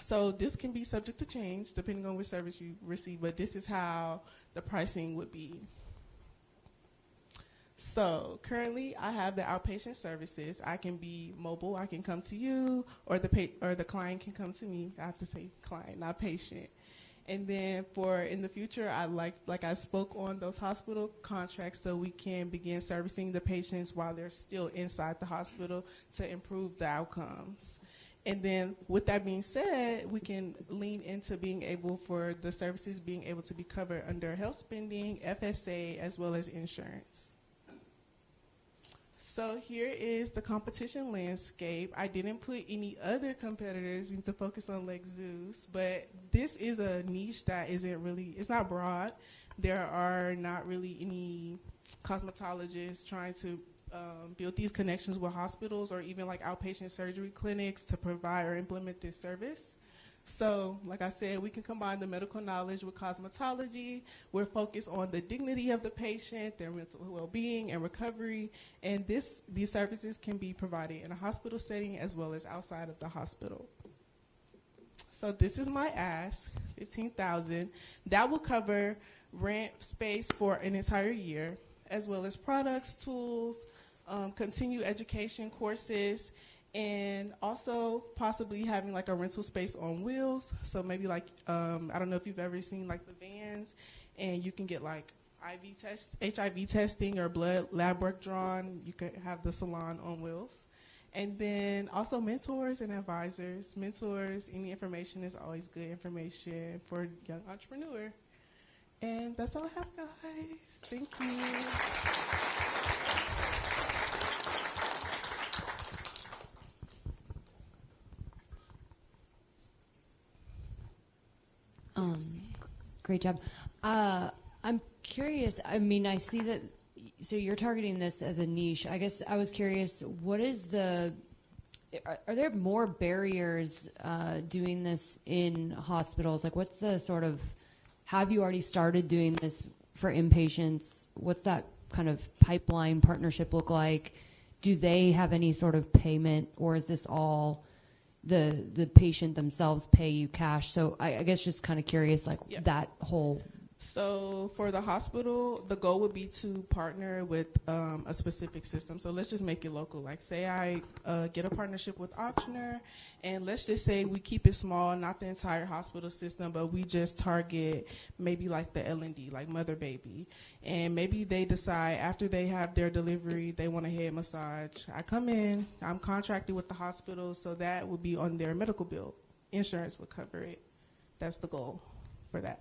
So this can be subject to change depending on which service you receive, but this is how the pricing would be. So currently I have the outpatient services. I can be mobile, I can come to you, or the client can come to me. I have to say client, not patient. And then for in the future, I like I spoke on those hospital contracts so we can begin servicing the patients while they're still inside the hospital to improve the outcomes. And then with that being said, we can lean into being able for the services being able to be covered under health spending, FSA, as well as insurance. So here is the competition landscape. I didn't put any other competitors. We need to focus on Lexus, but this is a niche that isn't really, it's not broad. There are not really any cosmetologists trying to build these connections with hospitals or even like outpatient surgery clinics to provide or implement this service. So, like I said, we can combine the medical knowledge with cosmetology. We're focused on the dignity of the patient, their mental well-being and recovery, and these services can be provided in a hospital setting as well as outside of the hospital. So this is my ask, $15,000. That will cover rent space for an entire year, as well as products, tools, continued education courses, and also possibly having like a rental space on wheels. So maybe like, I don't know if you've ever seen like the vans, and you can get like HIV testing or blood lab work drawn. You could have the salon on wheels. And then also mentors and advisors. Mentors, any information is always good information for a young entrepreneur. And that's all I have, guys. Thank you. Great job. I'm curious. I mean, I see that. So you're targeting this as a niche. I guess I was curious. What is the? Are there more barriers doing this in hospitals? Like, what's the sort of? Have you already started doing this for inpatients? What's that kind of pipeline partnership look like? Do they have any sort of payment, or is this all? The patient themselves pay you cash. So I guess just kind of curious, like that whole. So for the hospital, the goal would be to partner with a specific system. So let's just make it local. Like say I get a partnership with Auctioner, and let's just say we keep it small, not the entire hospital system, but we just target maybe like the L&D, like mother baby. And maybe they decide after they have their delivery, they want a head massage. I come in, I'm contracted with the hospital, so that would be on their medical bill. Insurance would cover it. That's the goal for that.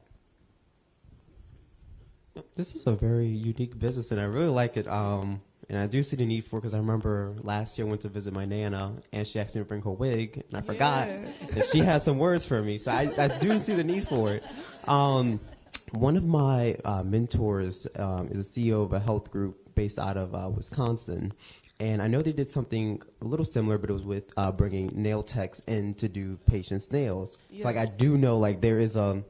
This is a very unique business, and I really like it. And I do see the need for it because I remember last year I went to visit my Nana, and she asked me to bring her wig, and I forgot that she had some words for me. So I do see the need for it. One of my mentors is a CEO of a health group based out of Wisconsin. And I know they did something a little similar, but it was with bringing nail techs in to do patients' nails. Yeah. So like I do know like there's a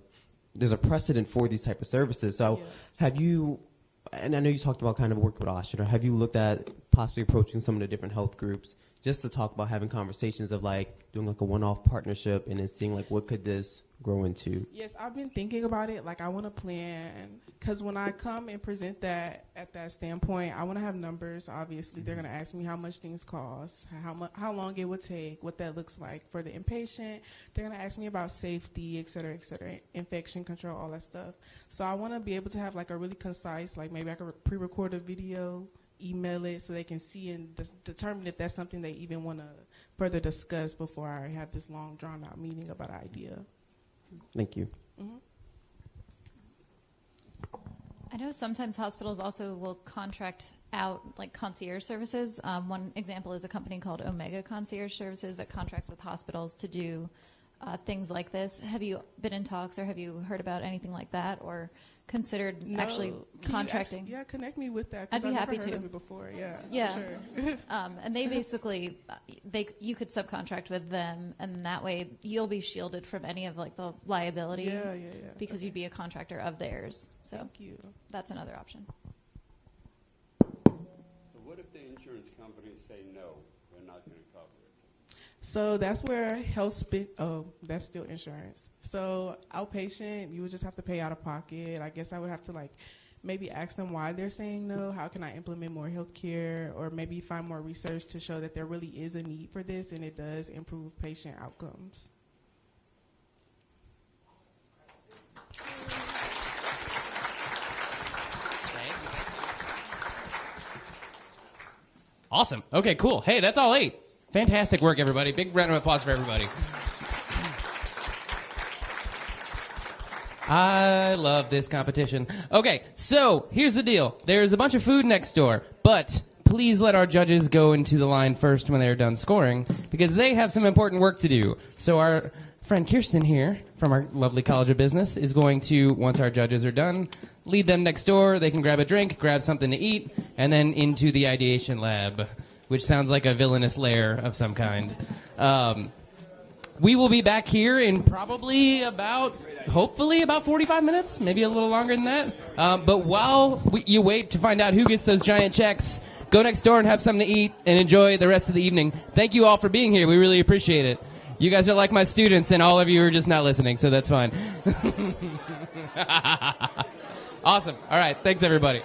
precedent for these type of services. So have you, and I know you talked about kind of work with Auctioner, have you looked at possibly approaching some of the different health groups just to talk about having conversations of like doing like a one-off partnership and then seeing like what could this grow into? Yes, I've been thinking about it. Like I want to plan, because when I come and present that at that standpoint, I want to have numbers. Obviously, they're going to ask me how much things cost, how long it would take, what that looks like for the inpatient. They're going to ask me about safety, et cetera, infection control, all that stuff. So I want to be able to have like a really concise, like maybe I could pre-record a video, email it so they can see and determine if that's something they even want to further discuss before I have this long drawn out meeting about an idea. Thank you. Mm-hmm. I know sometimes hospitals also will contract out like concierge services. One example is a company called Omega Concierge Services that contracts with hospitals to do things like this. Have you been in talks or have you heard about anything like that or considered actually contracting? Yeah, connect me with that. I'd be happy to. to. Before, yeah. Yeah. Sure. And they basically, you could subcontract with them, and that way you'll be shielded from any of like the liability. Yeah. Because you'd be a contractor of theirs. So thank you. That's another option. So what if the insurance companies say no, they're not going to cover it? So that's where that's still insurance. So outpatient, you would just have to pay out of pocket. I guess I would have to like maybe ask them why they're saying no. How can I implement more healthcare, or maybe find more research to show that there really is a need for this and it does improve patient outcomes. Awesome. Okay, cool. Hey, that's all 8. Fantastic work, everybody. Big round of applause for everybody. I love this competition. Okay, so here's the deal. There's a bunch of food next door, but please let our judges go into the line first when they're done scoring, because they have some important work to do. So our friend Kirsten here from our lovely College of Business is going to, once our judges are done, lead them next door. They can grab a drink, grab something to eat, and then into the ideation lab, which sounds like a villainous lair of some kind. We will be back here in probably hopefully about 45 minutes, maybe a little longer than that. But while you wait to find out who gets those giant checks, go next door and have something to eat and enjoy the rest of the evening. Thank you all for being here. We really appreciate it. You guys are like my students, and all of you are just not listening, so that's fine. Awesome. All right. Thanks, everybody.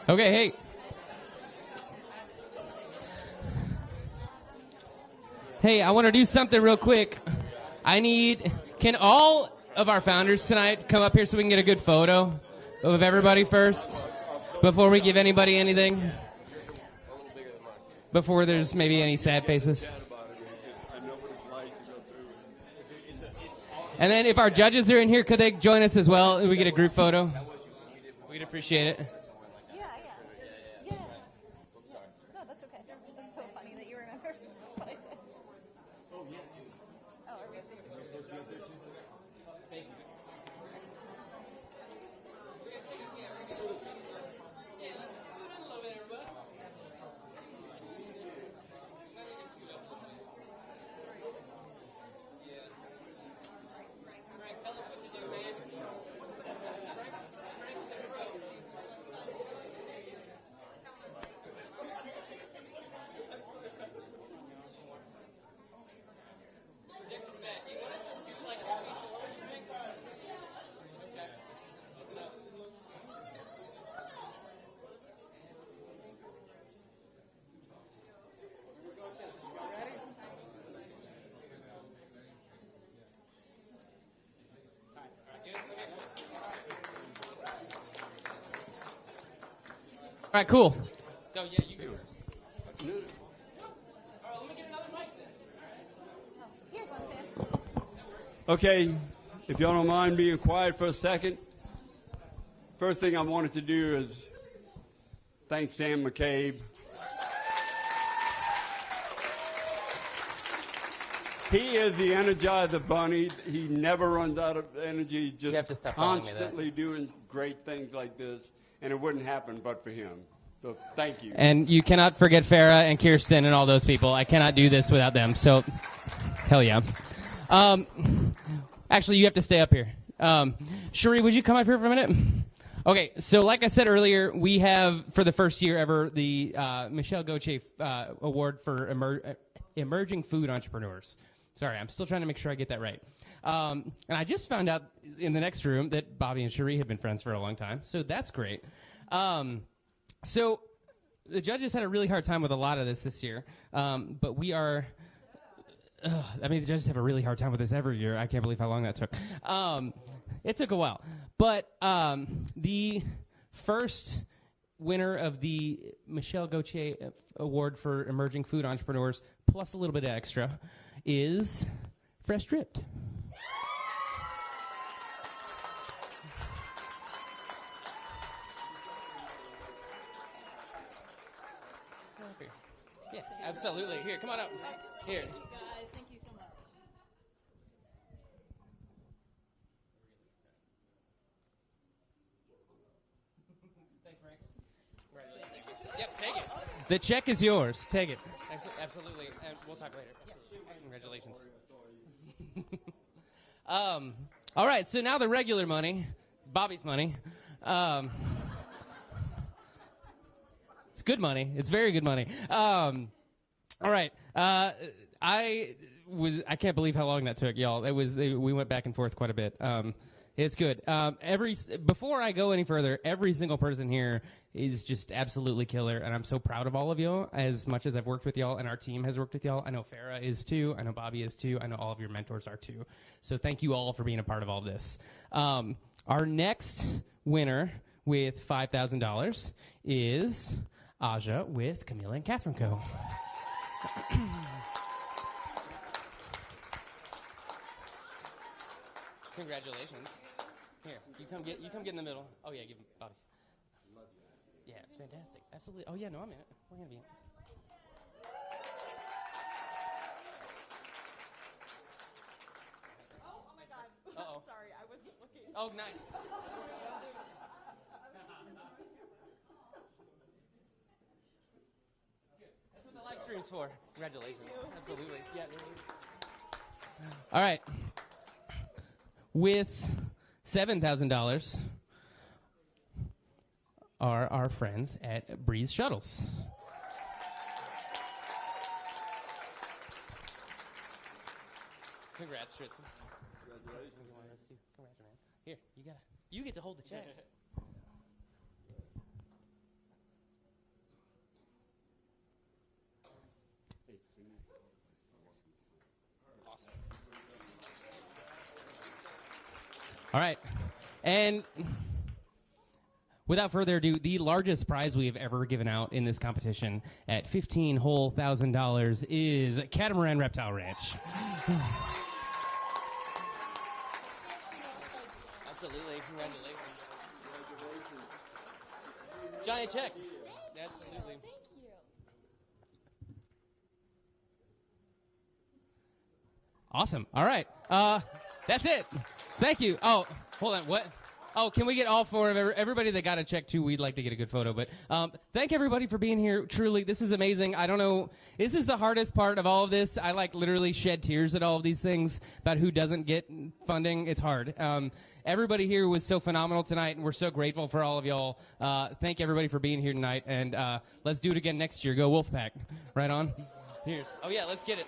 Okay, hey. Hey, I want to do something real quick. Can all of our founders tonight come up here so we can get a good photo of everybody first before we give anybody anything? Before there's maybe any sad faces? And then if our judges are in here, could they join us as well? We get a group photo. We'd appreciate it. Yeah. Yes. No, that's okay. That's so funny that you remember what I said. Oh, yeah. Oh, are we supposed to go up there too? Thank you. All right, cool. Go, yeah, you go. Okay, if y'all don't mind being quiet for a second. First thing I wanted to do is thank Sam McCabe. He is the Energizer Bunny. He never runs out of energy, just constantly doing great things like this, and it wouldn't happen but for him. So thank you. And you cannot forget Farah and Kirsten and all those people. I cannot do this without them, so hell yeah. Actually, you have to stay up here. Cherie, would you come up here for a minute? Okay, so like I said earlier, we have, for the first year ever, the Michelle Gauthier Award for Emerging Food Entrepreneurs. Sorry, I'm still trying to make sure I get that right. And I just found out in the next room that Bobby and Cherie have been friends for a long time, so that's great. So the judges had a really hard time with a lot of this year, but we are... I mean, the judges have a really hard time with this every year. I can't believe how long that took. It took a while. But the first winner of the Michelle Gauthier Award for Emerging Food Entrepreneurs, plus a little bit of extra, is Fresh Dripped. Yeah, absolutely. Here, come on up. Here. Thank you so much. Thanks, Frank. Yep, take it. The check is yours. Take it. Absolutely. And we'll talk later. Congratulations. All right, so now the regular money, Bobby's money. It's good money. It's very good money. All right. I can't believe how long that took, y'all. We went back and forth quite a bit. It's good. Before I go any further, every single person here is just absolutely killer, and I'm so proud of all of y'all. As much as I've worked with y'all, and our team has worked with y'all, I know Farah is too. I know Bobby is too. I know all of your mentors are too. So thank you all for being a part of all this. Our next winner with $5,000 is Aja with Camilla and Catherine Co. Congratulations. Here, you come get in the middle. Oh yeah, give him Bobby. Yeah, it's fantastic. Absolutely. Oh yeah, no, I'm in it. We're gonna be in it. Oh my God. Uh-oh. Sorry, I wasn't looking. Oh, nice. That's what the live stream's for. Congratulations. Absolutely. Yeah. All right. With $7,000 are our friends at Breeze Shuttles. Congrats, Tristan. Congratulations. Congrats, man. Here, you get to hold the check. Awesome. All right. And without further ado, the largest prize we have ever given out in this competition at $15,000 is Catamaran Reptile Ranch. Absolutely. Congratulations. Giant check. Absolutely. Thank you. Awesome. All right. That's it. Thank you. Oh, hold on. What? Oh, can we get all four of everybody that got a check too? We'd like to get a good photo. But thank everybody for being here. Truly, this is amazing. I don't know. This is the hardest part of all of this. I literally shed tears at all of these things about who doesn't get funding. It's hard. Everybody here was so phenomenal tonight, and we're so grateful for all of y'all. Thank everybody for being here tonight, and let's do it again next year. Go Wolf Pack. Right on. Here's. Oh yeah, let's get it.